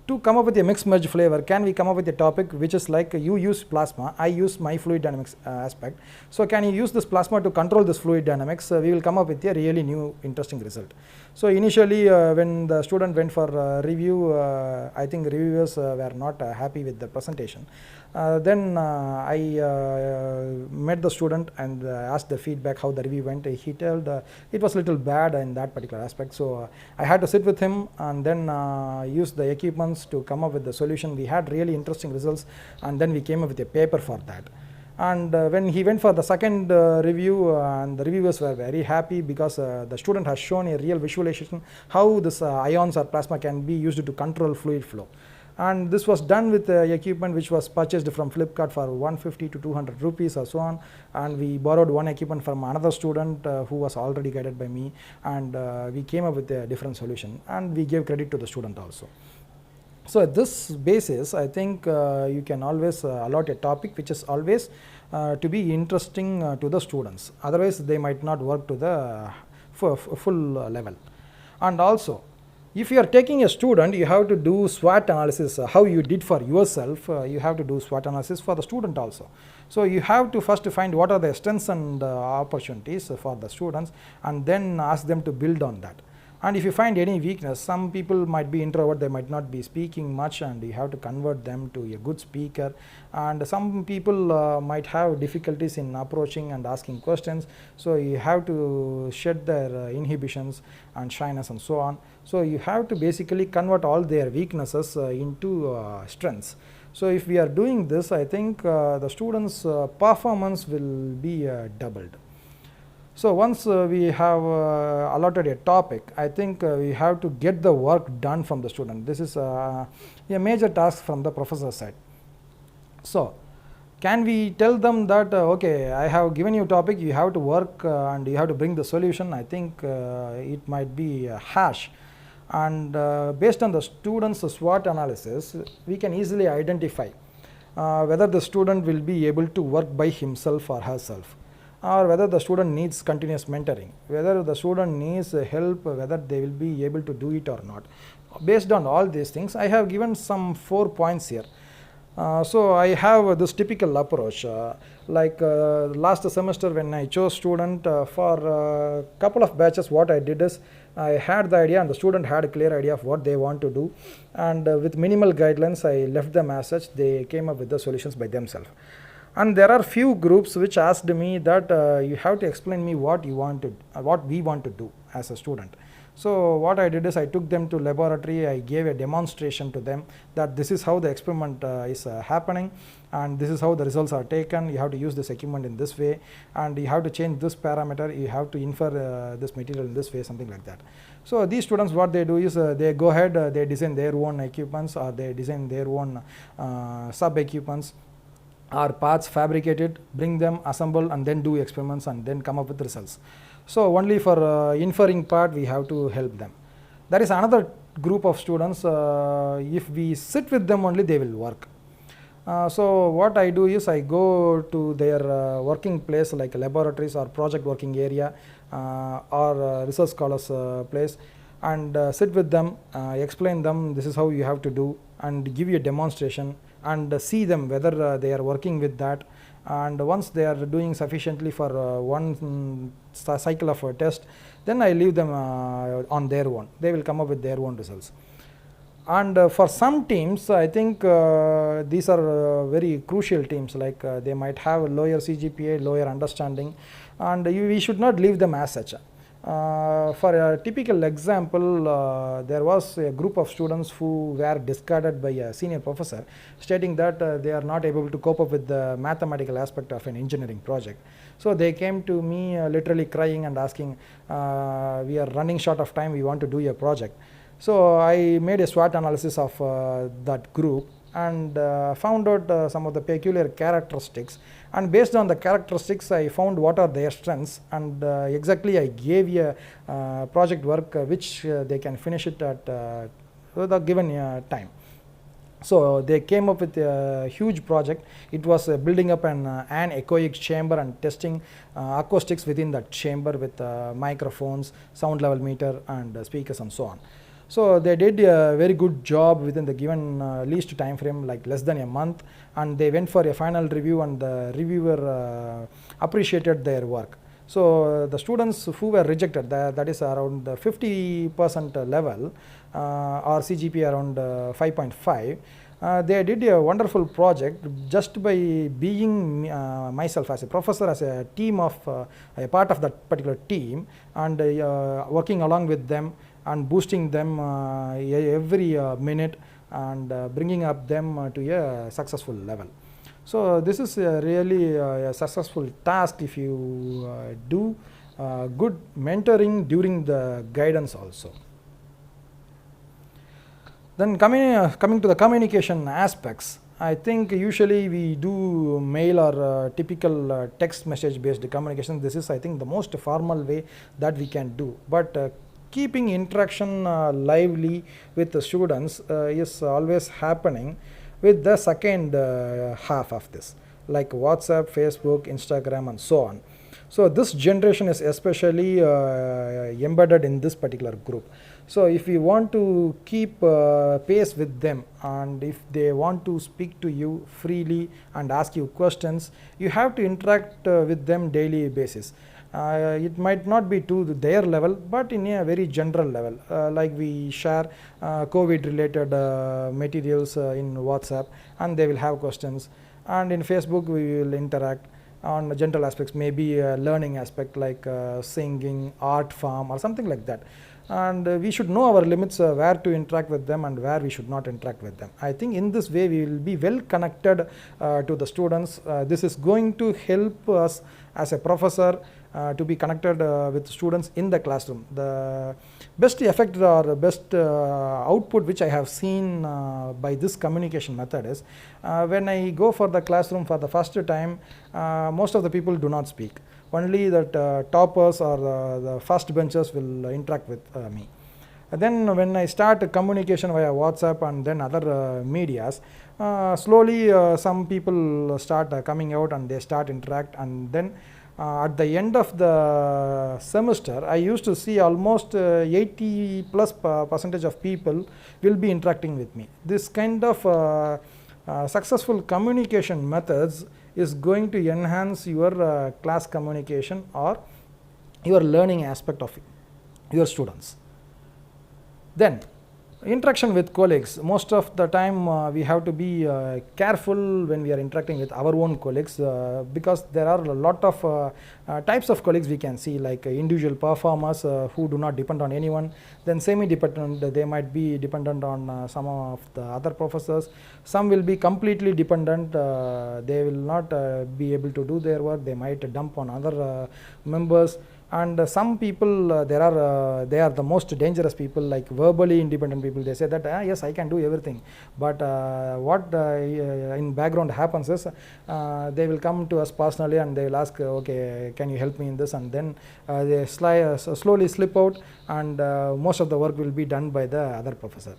to come up with a mixed merge flavor, can we come up with a topic which is like you use plasma, I use my fluid dynamics aspect. So can you use this plasma to control this fluid dynamics? We will come up with a really new interesting result. So initially when the student went for review, I think reviewers were not happy with the presentation. Then I met the student and asked the feedback how the review went. He told it was a little bad in that particular aspect. So I had to sit with him and then use the equipments to come up with the solution. We had really interesting results, and then we came up with a paper for that. And when he went for the second review, and the reviewers were very happy because the student has shown a real visualization how this ions or plasma can be used to control fluid flow. And this was done with equipment which was purchased from Flipkart for 150 to 200 rupees or so on, and we borrowed one equipment from another student who was already guided by me, and we came up with a different solution, and we gave credit to the student also. So at this basis, I think you can always allot a topic which is always to be interesting to the students, otherwise they might not work to the full level. And also, if you are taking a student, you have to do SWOT analysis, how you did for yourself, you have to do SWOT analysis for the student also. So you have to first find what are the strengths and opportunities for the students, and then ask them to build on that. And if you find any weakness, some people might be introvert, they might not be speaking much, and you have to convert them to a good speaker. And some people might have difficulties in approaching and asking questions, so you have to shed their inhibitions and shyness and so on. So you have to basically convert all their weaknesses into strengths. So if we are doing this, I think the students' performance will be doubled. So once we have allotted a topic, I think we have to get the work done from the student. This is a major task from the professor side. So can we tell them that okay, I have given you a topic, you have to work and you have to bring the solution? I think it might be harsh. And based on the student's SWOT analysis, we can easily identify whether the student will be able to work by himself or herself, or whether the student needs continuous mentoring, whether the student needs help, whether they will be able to do it or not. Based on all these things, I have given some 4 points here. So I have this typical approach. Like last semester when I chose student for a couple of batches, what I did is I had the idea and the student had a clear idea of what they want to do, and with minimal guidelines I left them as such. They came up with the solutions by themselves. And there are few groups which asked me that you have to explain me what you want to, what we want to do as a student. So what I did is I took them to laboratory, I gave a demonstration to them that this is how the experiment is happening, and this is how the results are taken. You have to use this equipment in this way, and you have to change this parameter, you have to infer this material in this way, something like that. So these students, what they do is they go ahead, they design their own equipments, or they design their own sub equipments or parts, fabricated, bring them, assemble, and then do experiments and then come up with results. So only for inferring part we have to help them. There is another group of students, if we sit with them only they will work. So what I do is I go to their working place like laboratories or project working area or research scholars place, and sit with them, explain them this is how you have to do, and give you a demonstration and see them whether they are working with that. And once they are doing sufficiently for one cycle of a test, then I leave them on their own. They will come up with their own results. And for some teams, I think these are very crucial teams, like they might have a lower CGPA, lower understanding, and we should not leave them as such. For a typical example, there was a group of students who were discarded by a senior professor, stating that they are not able to cope up with the mathematical aspect of an engineering project. So they came to me literally crying and asking, we are running short of time, we want to do a project. So I made a SWOT analysis of that group and found out some of the peculiar characteristics, and based on the characteristics I found what are their strengths, and exactly I gave a project work which they can finish it at the given time. So they came up with a huge project. It was building up an anechoic chamber and testing acoustics within that chamber with microphones, sound level meter, and speakers and so on. So they did a very good job within the given least time frame, like less than a month, and they went for a final review, and the reviewer appreciated their work. So the students who were rejected, that is around the 50% level, or CGP around 5.5, they did a wonderful project just by being myself as a professor, as a team of a part of that particular team, and working along with them and boosting them every minute, and bringing up them to a successful level. So this is really a successful task if you do good mentoring during the guidance also. Then coming to the communication aspects, I think usually we do mail or typical text message based communication. This is, I think, the most formal way that we can do. But keeping interaction lively with the students is always happening with the second half of this, like WhatsApp, Facebook, Instagram, and so on. So this generation is especially embedded in this particular group. So if you want to keep pace with them, and if they want to speak to you freely and ask you questions, you have to interact with them daily basis. It might not be to their level, but in a very general level, like we share COVID related materials in WhatsApp, and they will have questions, and in Facebook we will interact on general aspects, maybe a learning aspect like singing, art form, or something like that. And we should know our limits, where to interact with them and where we should not interact with them. I think in this way we will be well connected to the students. This is going to help us as a professor to be connected with students in the classroom. The best effect or best output which I have seen by this communication method is when I go for the classroom for the first time, most of the people do not speak. Only that toppers or the first benchers will interact with me. And then when I start communication via WhatsApp and then other medias, slowly some people start coming out and they start interact, and then at the end of the semester, I used to see almost 80+% of people will be interacting with me. This kind of successful communication methods is going to enhance your class communication or your learning aspect of your students. Then interaction with colleagues. Most of the time we have to be careful when we are interacting with our own colleagues, because there are a lot of types of colleagues we can see, like individual performers who do not depend on anyone, then semi-dependent, they might be dependent on some of the other professors. Some will be completely dependent, they will not be able to do their work, they might dump on other members. And some people, they are the most dangerous people, like verbally independent people. They say that yes, I can do everything, but what in background happens is they will come to us personally and they will ask, okay, can you help me in this, and then they slowly slip out, and most of the work will be done by the other professor.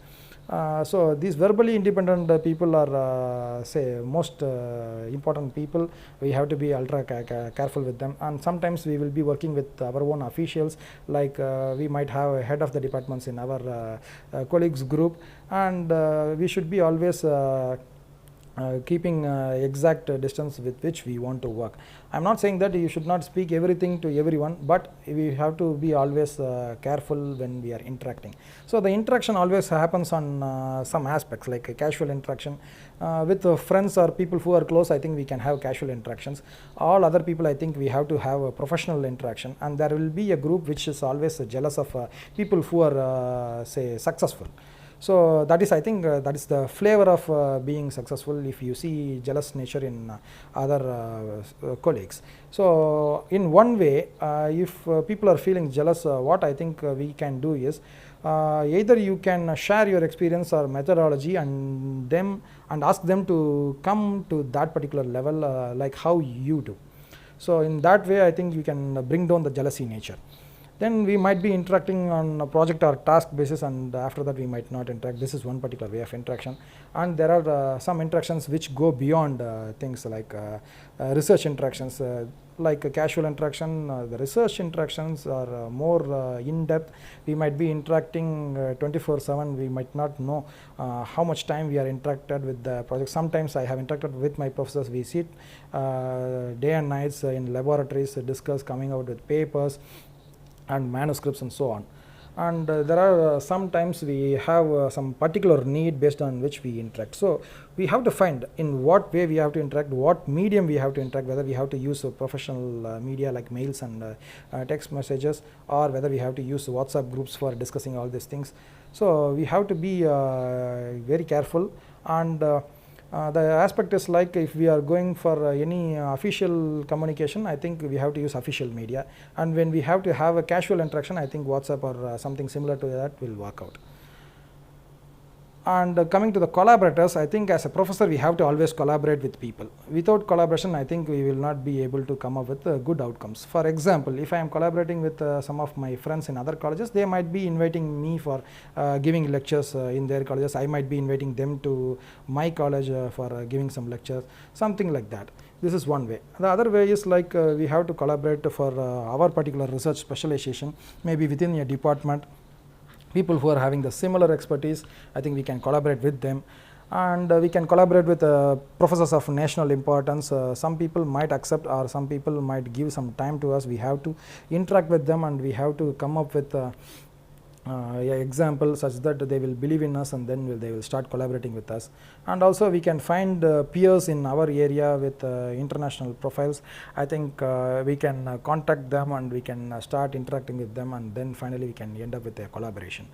So these verbally independent people are say most important people. We have to be ultra careful with them, and sometimes we will be working with our own officials, like we might have a head of the departments in our colleagues group, and we should be always keeping exact distance with which we want to work. I'm not saying that you should not speak everything to everyone, but we have to be always careful when we are interacting. So the interaction always happens on some aspects, like a casual interaction with friends or people who are close. I think we can have casual interactions. All other people, I think we have to have a professional interaction, and there will be a group which is always jealous of people who are say successful. So that is, I think that is the flavor of being successful, if you see jealous nature in other colleagues. So in one way, if people are feeling jealous, what I think we can do is either you can share your experience or methodology and ask them to come to that particular level, like how you do. So in that way, I think you can bring down the jealousy nature. then we might be interacting on a project or task basis, and after that we might not interact. This is one particular way of interaction. And there are some interactions which go beyond things like research interactions, like casual interaction. The research interactions are more in-depth. We might be interacting 24/7. We might not know how much time we are interacted with the project. Sometimes I have interacted with my professors. We sit day and nights in laboratories, discuss, coming out with papers and manuscripts and so on. And there are sometimes we have some particular need based on which we interact. So we have to find in what way we have to interact, what medium we have to interact, whether we have to use professional media like mails and text messages, or whether we have to use WhatsApp groups for discussing all these things. So we have to be very careful. And the aspect is like, if we are going for any official communication, I think we have to use official media, and when we have to have a casual interaction, I think WhatsApp or something similar to that will work out. And coming to the collaborators, I think as a professor we have to always collaborate with people. Without collaboration, I think we will not be able to come up with good outcomes. For example, if I am collaborating with some of my friends in other colleges, they might be inviting me for giving lectures in their colleges. I might be inviting them to my college for giving some lectures, something like that. This is one way. The other way is like we have to collaborate for our particular research specialization, maybe within a department. People who are having the similar expertise, I think we can collaborate with them. And we can collaborate with professors of national importance. Some people might accept, or some people might give some time to us. We have to interact with them, and we have to come up with example such that they will believe in us, and then they will start collaborating with us. And also we can find peers in our area with international profiles. I think we can contact them, and we can start interacting with them, and then finally we can end up with a collaboration.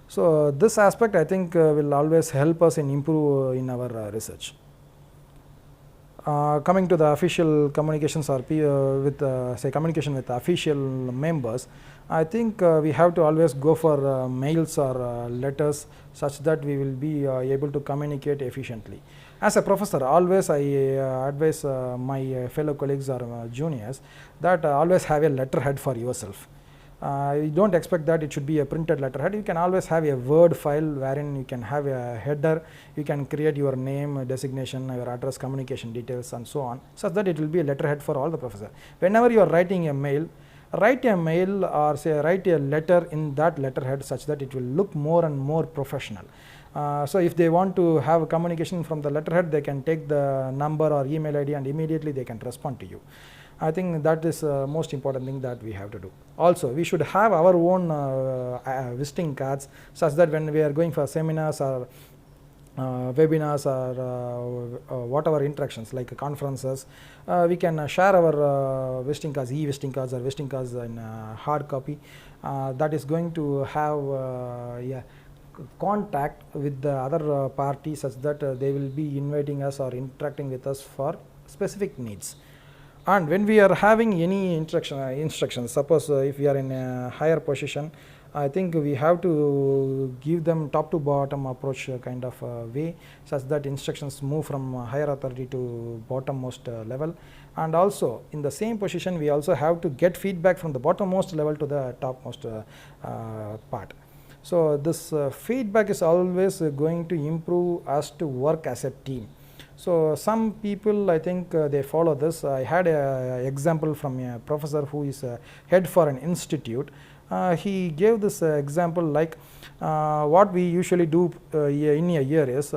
So this aspect, I think will always help us in improve in our research. Coming to the official communications, or with say communication with official members, I think we have to always go for mails or letters, such that we will be able to communicate efficiently. As a professor, always I advise my fellow colleagues or juniors that always have a letterhead for yourself. You don't expect that it should be a printed letterhead. You can always have a Word file wherein you can have a header. You can create your name, designation, your address, communication details, and so on, such that it will be a letterhead for all the professors. Whenever you are writing a mail, write a mail or say write a letter in that letterhead, such that it will look more and more professional. So if they want to have a communication from the letterhead, they can take the number or email ID and immediately they can respond to you. I think that is the most important thing that we have to do. Also, we should have our own visiting cards, such that when we are going for seminars or webinars or whatever interactions like conferences, we can share our visiting cards, e-visiting cards or visiting cards in hard copy. That is going to have contact with the other party, such that they will be inviting us or interacting with us for specific needs. And when we are having any instructions, suppose if we are in a higher position, I think we have to give them top to bottom approach kind of way, such that instructions move from higher authority to bottommost level. And also in the same position, we also have to get feedback from the bottommost level to the topmost part. So this feedback is always going to improve us to work as a team. So some people, I think they follow this. I had an example from a professor who is a head for an institute. He gave this example like what we usually do in a year is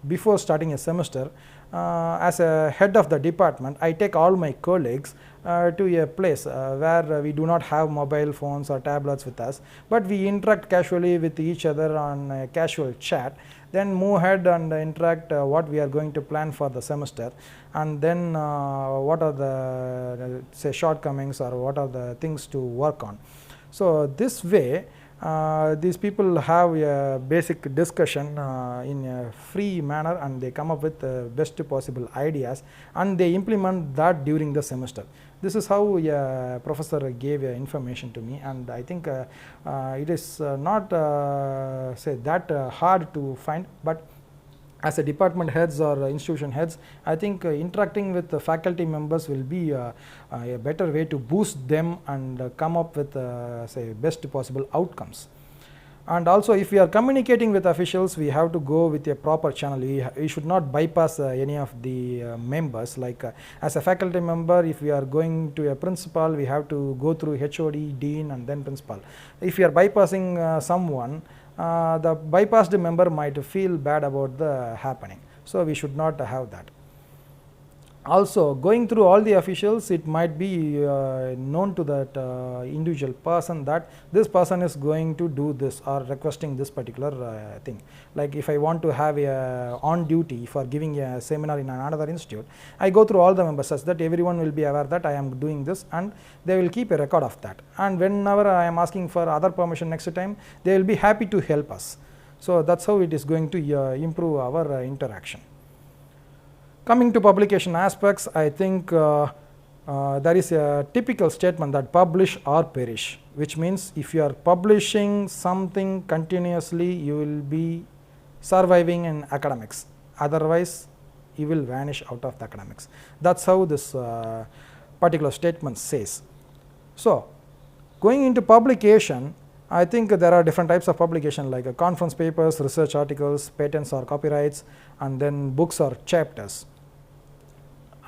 before starting a semester, as a head of the department, I take all my colleagues to a place where we do not have mobile phones or tablets with us, but we interact casually with each other on a casual chat, then move ahead and interact what we are going to plan for the semester, and then what are the say shortcomings or what are the things to work on. So this way these people have a basic discussion in a free manner, and they come up with the best possible ideas, and they implement that during the semester. This is how a professor gave information to me, and I think it is not say that hard to find, but as a department heads or institution heads, I think interacting with the faculty members will be a better way to boost them and come up with say best possible outcomes. And also, if we are communicating with officials, we have to go with a proper channel. We should not bypass any of the members. Like as a faculty member, if we are going to a principal, we have to go through HOD, dean, and then principal. If we are bypassing someone, the bypassed member might feel bad about the happening. So we should not have that. Also, going through all the officials, it might be known to that individual person that this person is going to do this or requesting this particular thing. Like if I want to have a on duty for giving a seminar in another institute, I go through all the members such that everyone will be aware that I am doing this, and they will keep a record of that. And whenever I am asking for other permission next time, they will be happy to help us. So that's how it is going to improve our interaction. Coming to publication aspects, I think there is a typical statement that publish or perish, which means if you are publishing something continuously, you will be surviving in academics. Otherwise, you will vanish out of the academics. That's how this particular statement says. So, going into publication, I think there are different types of publication like conference papers, research articles, patents or copyrights, and then books or chapters.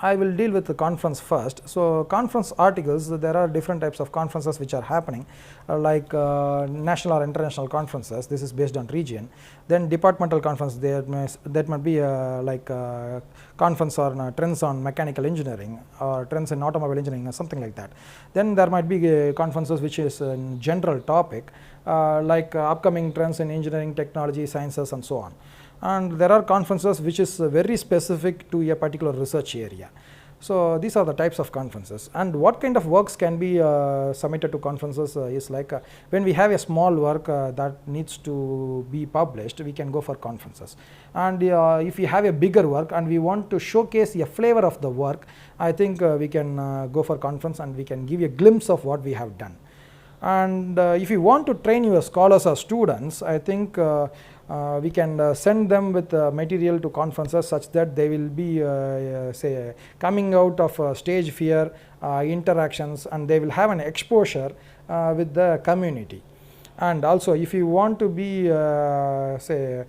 I will deal with the conference first. So, conference articles, there are different types of conferences which are happening like national or international conferences. This is based on region. Then departmental conference, that might be like conference on trends on mechanical engineering or trends in automobile engineering or something like that. Then there might be conferences which is a general topic like upcoming trends in engineering, technology, sciences, and so on. And there are conferences which is very specific to a particular research area. So these are the types of conferences. And what kind of works can be submitted to conferences is like when we have a small work that needs to be published, we can go for conferences. And if we have a bigger work and we want to showcase a flavor of the work, I think we can go for conference and we can give a glimpse of what we have done. And if you want to train your scholars or students, I think we can send them with material to conferences such that they will be say coming out of stage fear, interactions, and they will have an exposure with the community. And also if you want to be say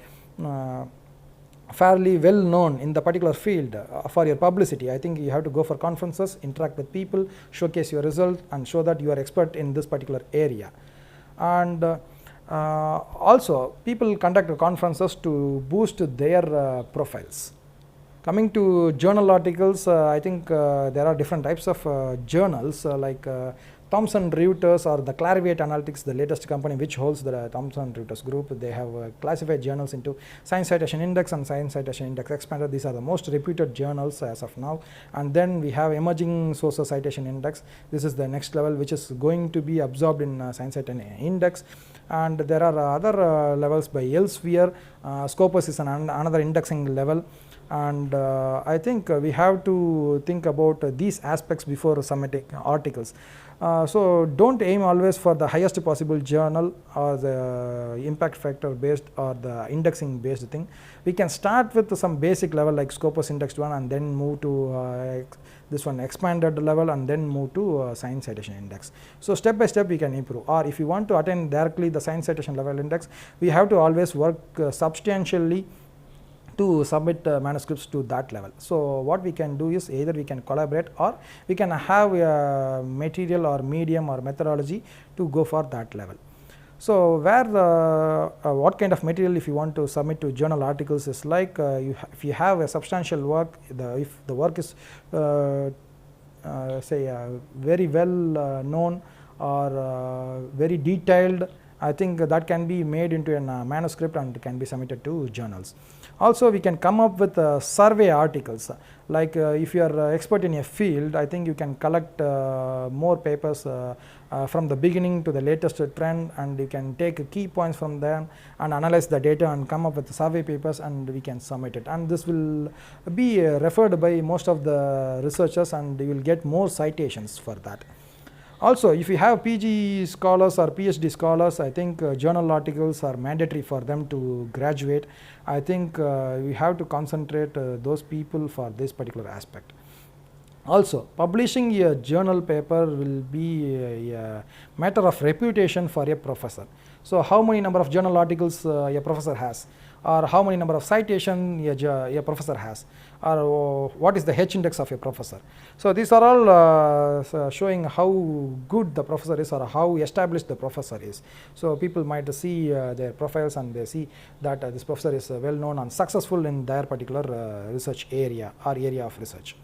fairly well known in the particular field for your publicity, I think you have to go for conferences, interact with people, showcase your result, and show that you are expert in this particular area. And also people conduct conferences to boost their profiles. Coming to journal articles, I think there are different types of journals like Thomson Reuters or the Clarivate Analytics, the latest company which holds the Thomson Reuters group. They have classified journals into Science Citation Index and Science Citation Index Expanded. These are the most reputed journals as of now. And then we have Emerging Sources Citation Index. This is the next level which is going to be absorbed in Science Citation Index. And there are other levels by Elsevier. Scopus is another indexing level. And I think we have to think about these aspects before submitting articles. So don't aim always for the highest possible journal or the impact factor based or the indexing based thing. We can start with some basic level like Scopus indexed one and then move to this one expanded level and then move to Science Citation Index. So step by step we can improve. Or if you want to attain directly the Science Citation level index, we have to always work substantially to submit manuscripts to that level. So what we can do is either we can collaborate or we can have a material or medium or methodology to go for that level. So where what kind of material if you want to submit to journal articles is like if you have a substantial work, if the work is say very well known or very detailed, I think that can be made into a manuscript and can be submitted to journals. Also we can come up with survey articles, like if you are expert in a field, I think you can collect more papers from the beginning to the latest trend, and you can take key points from them and analyze the data and come up with survey papers, and we can submit it. And this will be referred by most of the researchers and you will get more citations for that. Also, if you have PG scholars or Ph.D. scholars, I think journal articles are mandatory for them to graduate. I think we have to concentrate those people for this particular aspect. Also, publishing a journal paper will be a matter of reputation for a professor. So, how many number of journal articles a professor has, or how many number of citation a professor has, or what is the H index of a professor. So, these are all showing how good the professor is or how established the professor is. So, people might see their profiles and they see that this professor is well known and successful in their particular research area or area of research.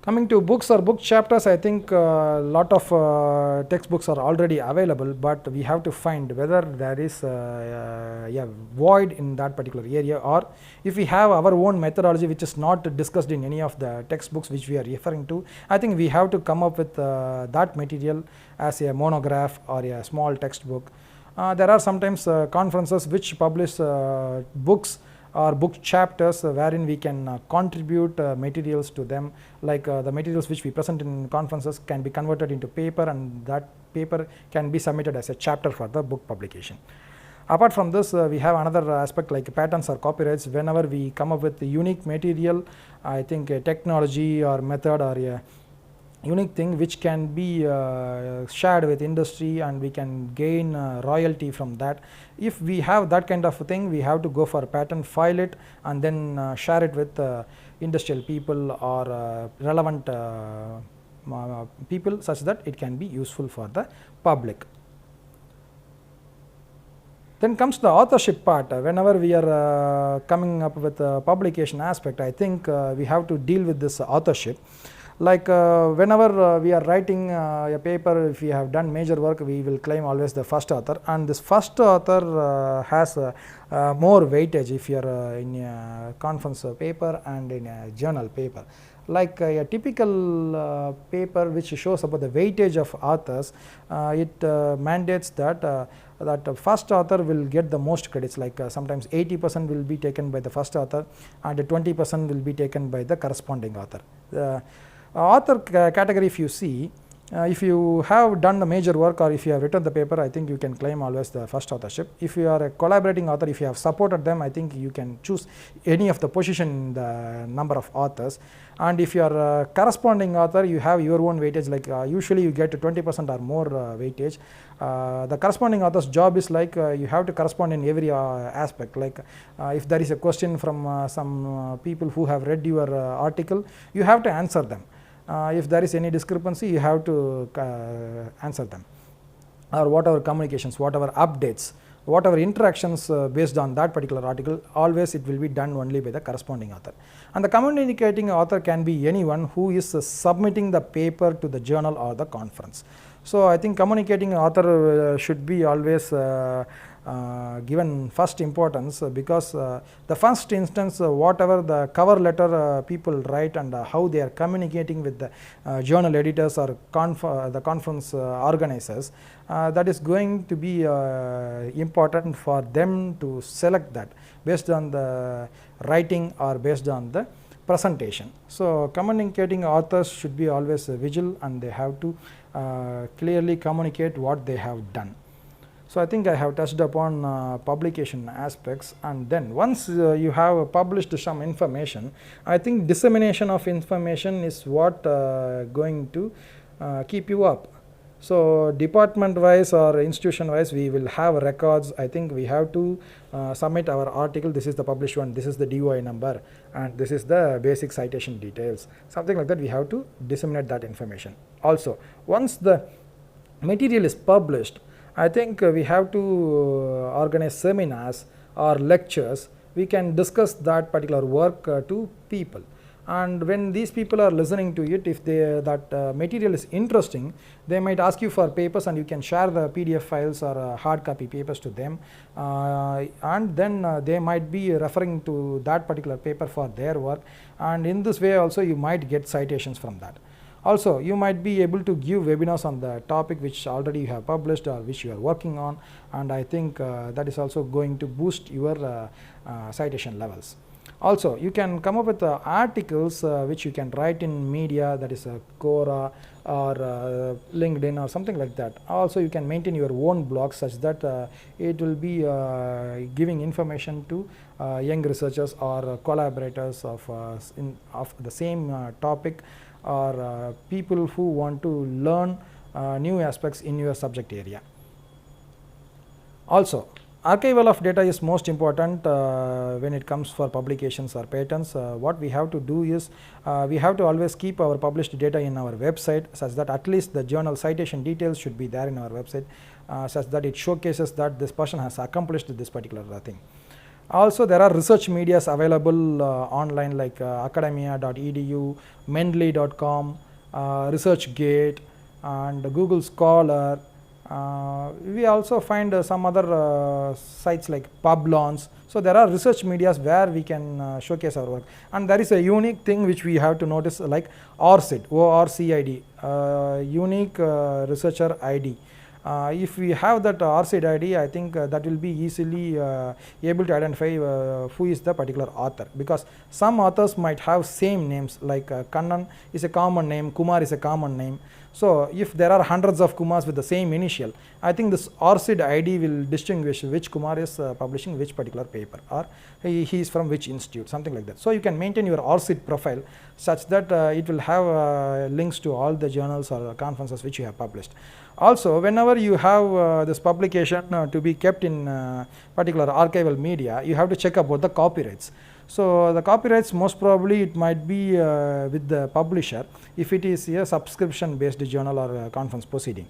Coming to books or book chapters, I think a lot of textbooks are already available, but we have to find whether there is a void in that particular area, or if we have our own methodology which is not discussed in any of the textbooks which we are referring to. I think we have to come up with that material as a monograph or a small textbook. There are sometimes conferences which publish books or book chapters wherein we can contribute materials to them, like the materials which we present in conferences can be converted into paper, and that paper can be submitted as a chapter for the book publication. Apart from this, we have another aspect like patents or copyrights. Whenever we come up with unique material, I think a technology or method or a unique thing which can be shared with industry and we can gain royalty from that. If we have that kind of thing, we have to go for a patent, file it, and then share it with industrial people or relevant people, such that it can be useful for the public. Then comes the authorship part. Whenever we are coming up with a publication aspect, I think we have to deal with this authorship. Like whenever we are writing a paper, if we have done major work, we will claim always the first author, and this first author has more weightage if you are in a conference paper and in a journal paper. Like a typical paper which shows about the weightage of authors, it mandates that that first author will get the most credits, like sometimes 80% will be taken by the first author and 20% will be taken by the corresponding author. Author category, if you see, if you have done the major work or if you have written the paper, I think you can claim always the first authorship. If you are a collaborating author, if you have supported them, I think you can choose any of the position in the number of authors. And if you are a corresponding author, you have your own weightage, like usually you get 20% or more weightage. The corresponding author's job is like you have to correspond in every aspect, like if there is a question from some people who have read your article, you have to answer them. If there is any discrepancy, you have to answer them, or whatever communications, whatever updates, whatever interactions based on that particular article, always it will be done only by the corresponding author. And the communicating author can be anyone who is submitting the paper to the journal or the conference. So, I think communicating author should be always given first importance, because the first instance, whatever the cover letter people write and how they are communicating with the journal editors or the conference organizers, that is going to be important for them to select that based on the writing or based on the presentation. So, communicating authors should be always vigilant, and they have to clearly communicate what they have done. So, I think I have touched upon publication aspects, and then once you have published some information, I think dissemination of information is what going to keep you up. So, department wise or institution wise, we will have records. I think we have to submit our article, this is the published one, this is the DOI number, and this is the basic citation details, something like that. We have to disseminate that information. Also, once the material is published, I think we have to organize seminars or lectures. We can discuss that particular work to people, and when these people are listening to it, if that material is interesting, they might ask you for papers, and you can share the PDF files or hard copy papers to them, and then they might be referring to that particular paper for their work, and in this way also you might get citations from that. Also, you might be able to give webinars on the topic which already you have published or which you are working on, and I think that is also going to boost your citation levels. Also, you can come up with articles which you can write in media, that is Quora or LinkedIn or something like that. Also, you can maintain your own blog such that it will be giving information to young researchers or collaborators of the same topic, or people who want to learn new aspects in your subject area. Also, archival of data is most important when it comes for publications or patents. What we have to do is we have to always keep our published data in our website, such that at least the journal citation details should be there in our website, such that it showcases that this person has accomplished this particular thing. Also, there are research medias available online, like academia.edu, mendeley.com, researchgate, and Google Scholar. We also find some other sites like Publons. So there are research medias where we can showcase our work. And there is a unique thing which we have to notice, like ORCID, ORCID, unique researcher ID. If we have that ORCID ID, I think that will be easily able to identify who is the particular author, because some authors might have same names, like Kannan is a common name, Kumar is a common name. So if there are hundreds of Kumars with the same initial, I think this ORCID ID will distinguish which Kumar is publishing which particular paper, or he is from which institute, something like that. So you can maintain your ORCID profile such that it will have links to all the journals or conferences which you have published. Also, whenever you have this publication to be kept in particular archival media, you have to check about the copyrights. So the copyrights, most probably it might be with the publisher if it is a subscription based journal or conference proceeding.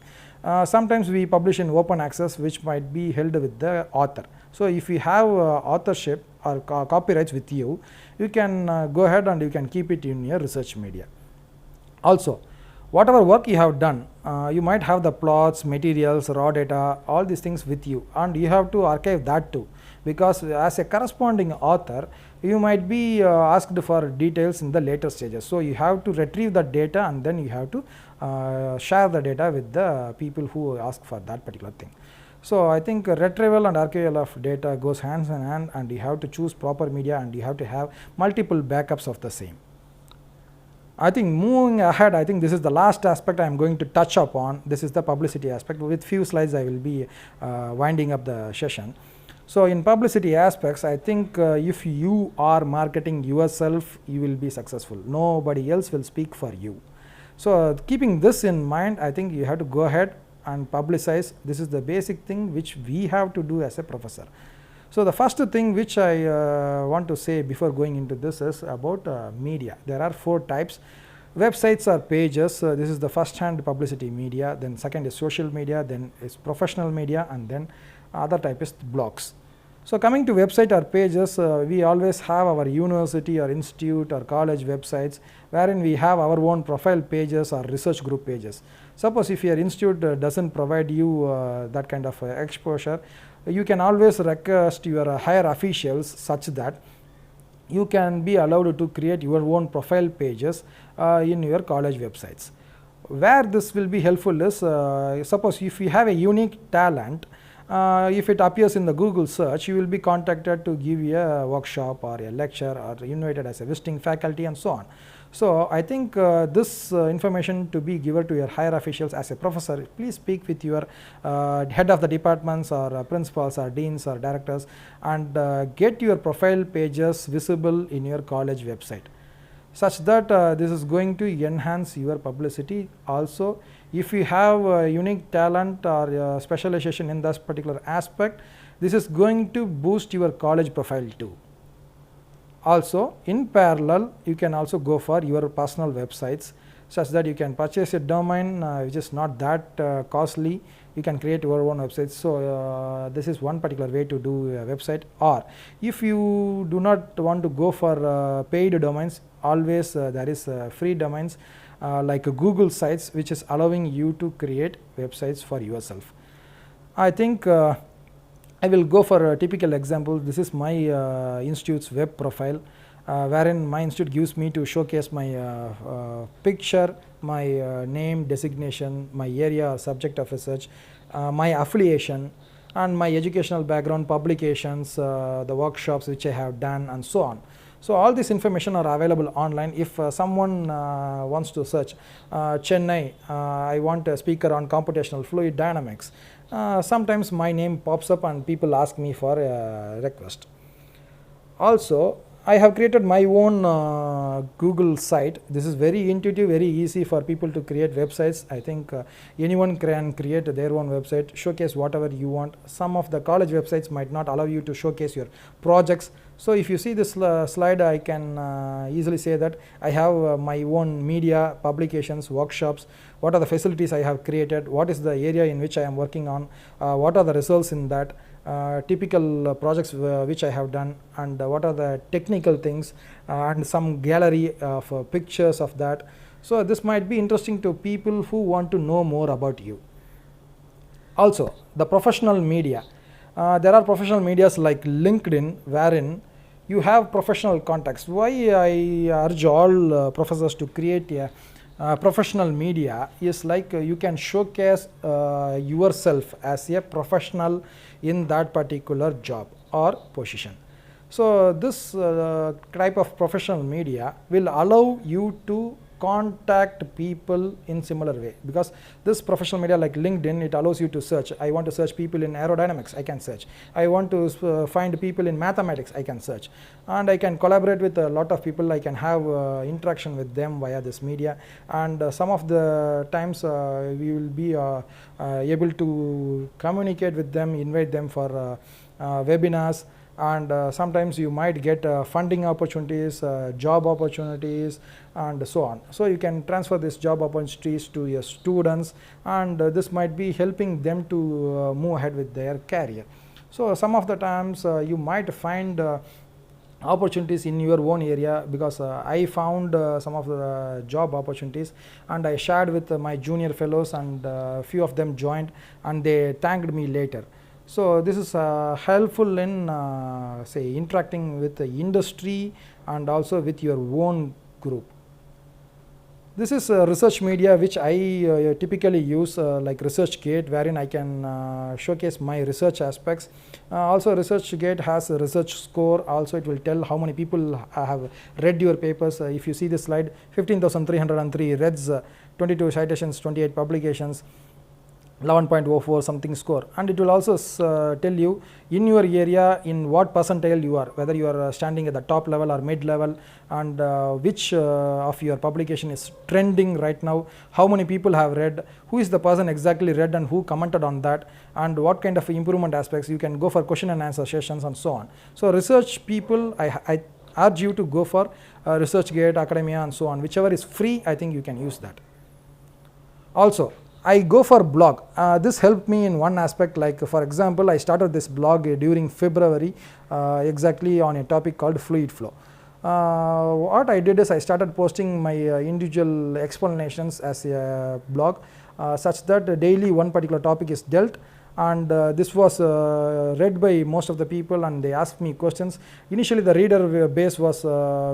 Sometimes we publish in open access, which might be held with the author. So if you have authorship or copyrights with you, you can go ahead and you can keep it in your research media. Also, whatever work you have done, you might have the plots, materials, raw data, all these things with you, and you have to archive that too, because as a corresponding author, you might be asked for details in the later stages. So you have to retrieve the data, and then you have to share the data with the people who ask for that particular thing. So I think retrieval and archival of data goes hands in hand, and you have to choose proper media, and you have to have multiple backups of the same. I think moving ahead, I think this is the last aspect I am going to touch upon. This is the publicity aspect. With few slides I will be winding up the session. So in publicity aspects, I think if you are marketing yourself, you will be successful. Nobody else will speak for you. So keeping this in mind, I think you have to go ahead and publicize. This is the basic thing which we have to do as a professor. So the first thing which I want to say before going into this is about media. There are 4 types. Websites or pages, this is the first hand publicity media, then second is social media, then is professional media, and then other type is blogs. So coming to website or pages, we always have our university or institute or college websites, wherein we have our own profile pages or research group pages. Suppose if your institute doesn't provide you that kind of exposure, you can always request your higher officials such that you can be allowed to create your own profile pages in your college websites. Where this will be helpful is, suppose if you have a unique talent, if it appears in the Google search, you will be contacted to give a workshop or a lecture, or invited as a visiting faculty, and so on. So I think this information to be given to your higher officials as a professor. Please speak with your head of the departments, or principals, or deans, or directors, and get your profile pages visible in your college website, such that this is going to enhance your publicity. Also, if you have a unique talent or specialization in this particular aspect, this is going to boost your college profile too. Also, in parallel, you can also go for your personal websites, such that you can purchase a domain which is not that costly. You can create your own websites. So this is one particular way to do a website. Or if you do not want to go for paid domains, always there is free domains like Google sites, which is allowing you to create websites for yourself. I think I will go for a typical example. This is my institute's web profile, wherein my institute gives me to showcase my picture, my name, designation, my area or subject of research, my affiliation, and my educational background, publications, the workshops which I have done, and so on. So all this information are available online. If someone wants to search Chennai, I want a speaker on computational fluid dynamics, sometimes my name pops up and people ask me for a request. Also, I have created my own Google site. This is very intuitive, very easy for people to create websites. I think anyone can create their own website, showcase whatever you want. Some of the college websites might not allow you to showcase your projects. So if you see this slide, I can easily say that I have my own media, publications, workshops, what are the facilities I have created, what is the area in which I am working on, what are the results in that, typical projects which I have done, and what are the technical things, and some gallery of pictures of that. So this might be interesting to people who want to know more about you. Also, the professional media. There are professional medias like LinkedIn, wherein you have professional contacts. Why I urge all professors to create a professional media is like you can showcase yourself as a professional in that particular job or position. So this type of professional media will allow you to contact people in similar way, because this professional media like LinkedIn, it allows you to search. I want to search people in aerodynamics, I can search. I want to find people in mathematics, I can search. And I can collaborate with a lot of people. I can have interaction with them via this media, and some of the times we will be able to communicate with them, invite them for webinars, and sometimes you might get funding opportunities, job opportunities, and so on. So you can transfer these job opportunities to your students, and this might be helping them to move ahead with their career. So some of the times you might find opportunities in your own area, because I found some of the job opportunities and I shared with my junior fellows, and few of them joined and they thanked me later. So this is helpful in say interacting with the industry and also with your own group. This is research media which I typically use, like ResearchGate, wherein I can showcase my research aspects. Also ResearchGate has a research score. Also it will tell how many people have read your papers. If you see this slide, 15,303 reads, 22 citations, 28 publications, 11.04 something score, and it will also tell you in your area in what percentile you are, whether you are standing at the top level or mid level, and which of your publication is trending right now, how many people have read, who is the person exactly read and who commented on that, and what kind of improvement aspects. You can go for question and answer sessions and so on. So research people, I urge you to go for ResearchGate, Academia, and so on. Whichever is free, I think you can use that. Also, I go for blog. This helped me in one aspect. Like for example, I started this blog during February, exactly on a topic called fluid flow. What I did is I started posting my individual explanations as a blog, such that daily one particular topic is dealt, and this was read by most of the people, and they asked me questions. Initially the reader base was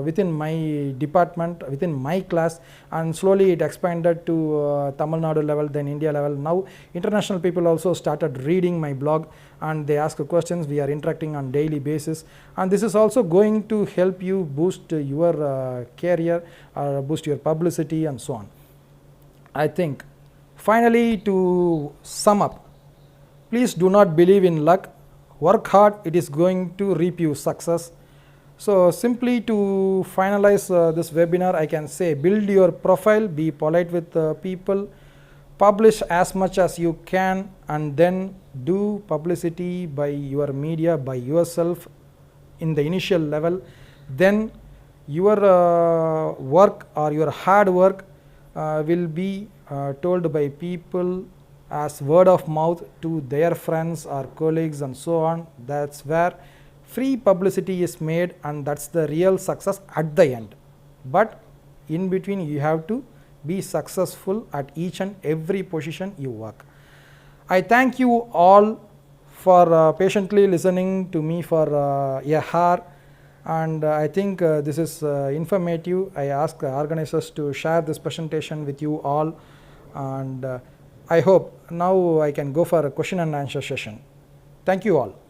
within my department, within my class, and slowly it expanded to Tamil Nadu level, then India level. Now international people also started reading my blog and they ask questions. We are interacting on daily basis, and this is also going to help you boost your career, boost your publicity, and so on. I think finally, to sum up, please do not believe in luck. Work hard, it is going to reap you success. So simply to finalize this webinar, I can say build your profile, be polite with people, publish as much as you can, and then do publicity by your media, by yourself in the initial level. Then your work or your hard work will be told by people as word of mouth to their friends or colleagues and so on. That's where free publicity is made, and that's the real success at the end. But in between, you have to be successful at each and every position you work. I thank you all for patiently listening to me for a hour, and I think this is informative. I ask organizers to share this presentation with you all, and I hope now I can go for a question and answer session. Thank you all.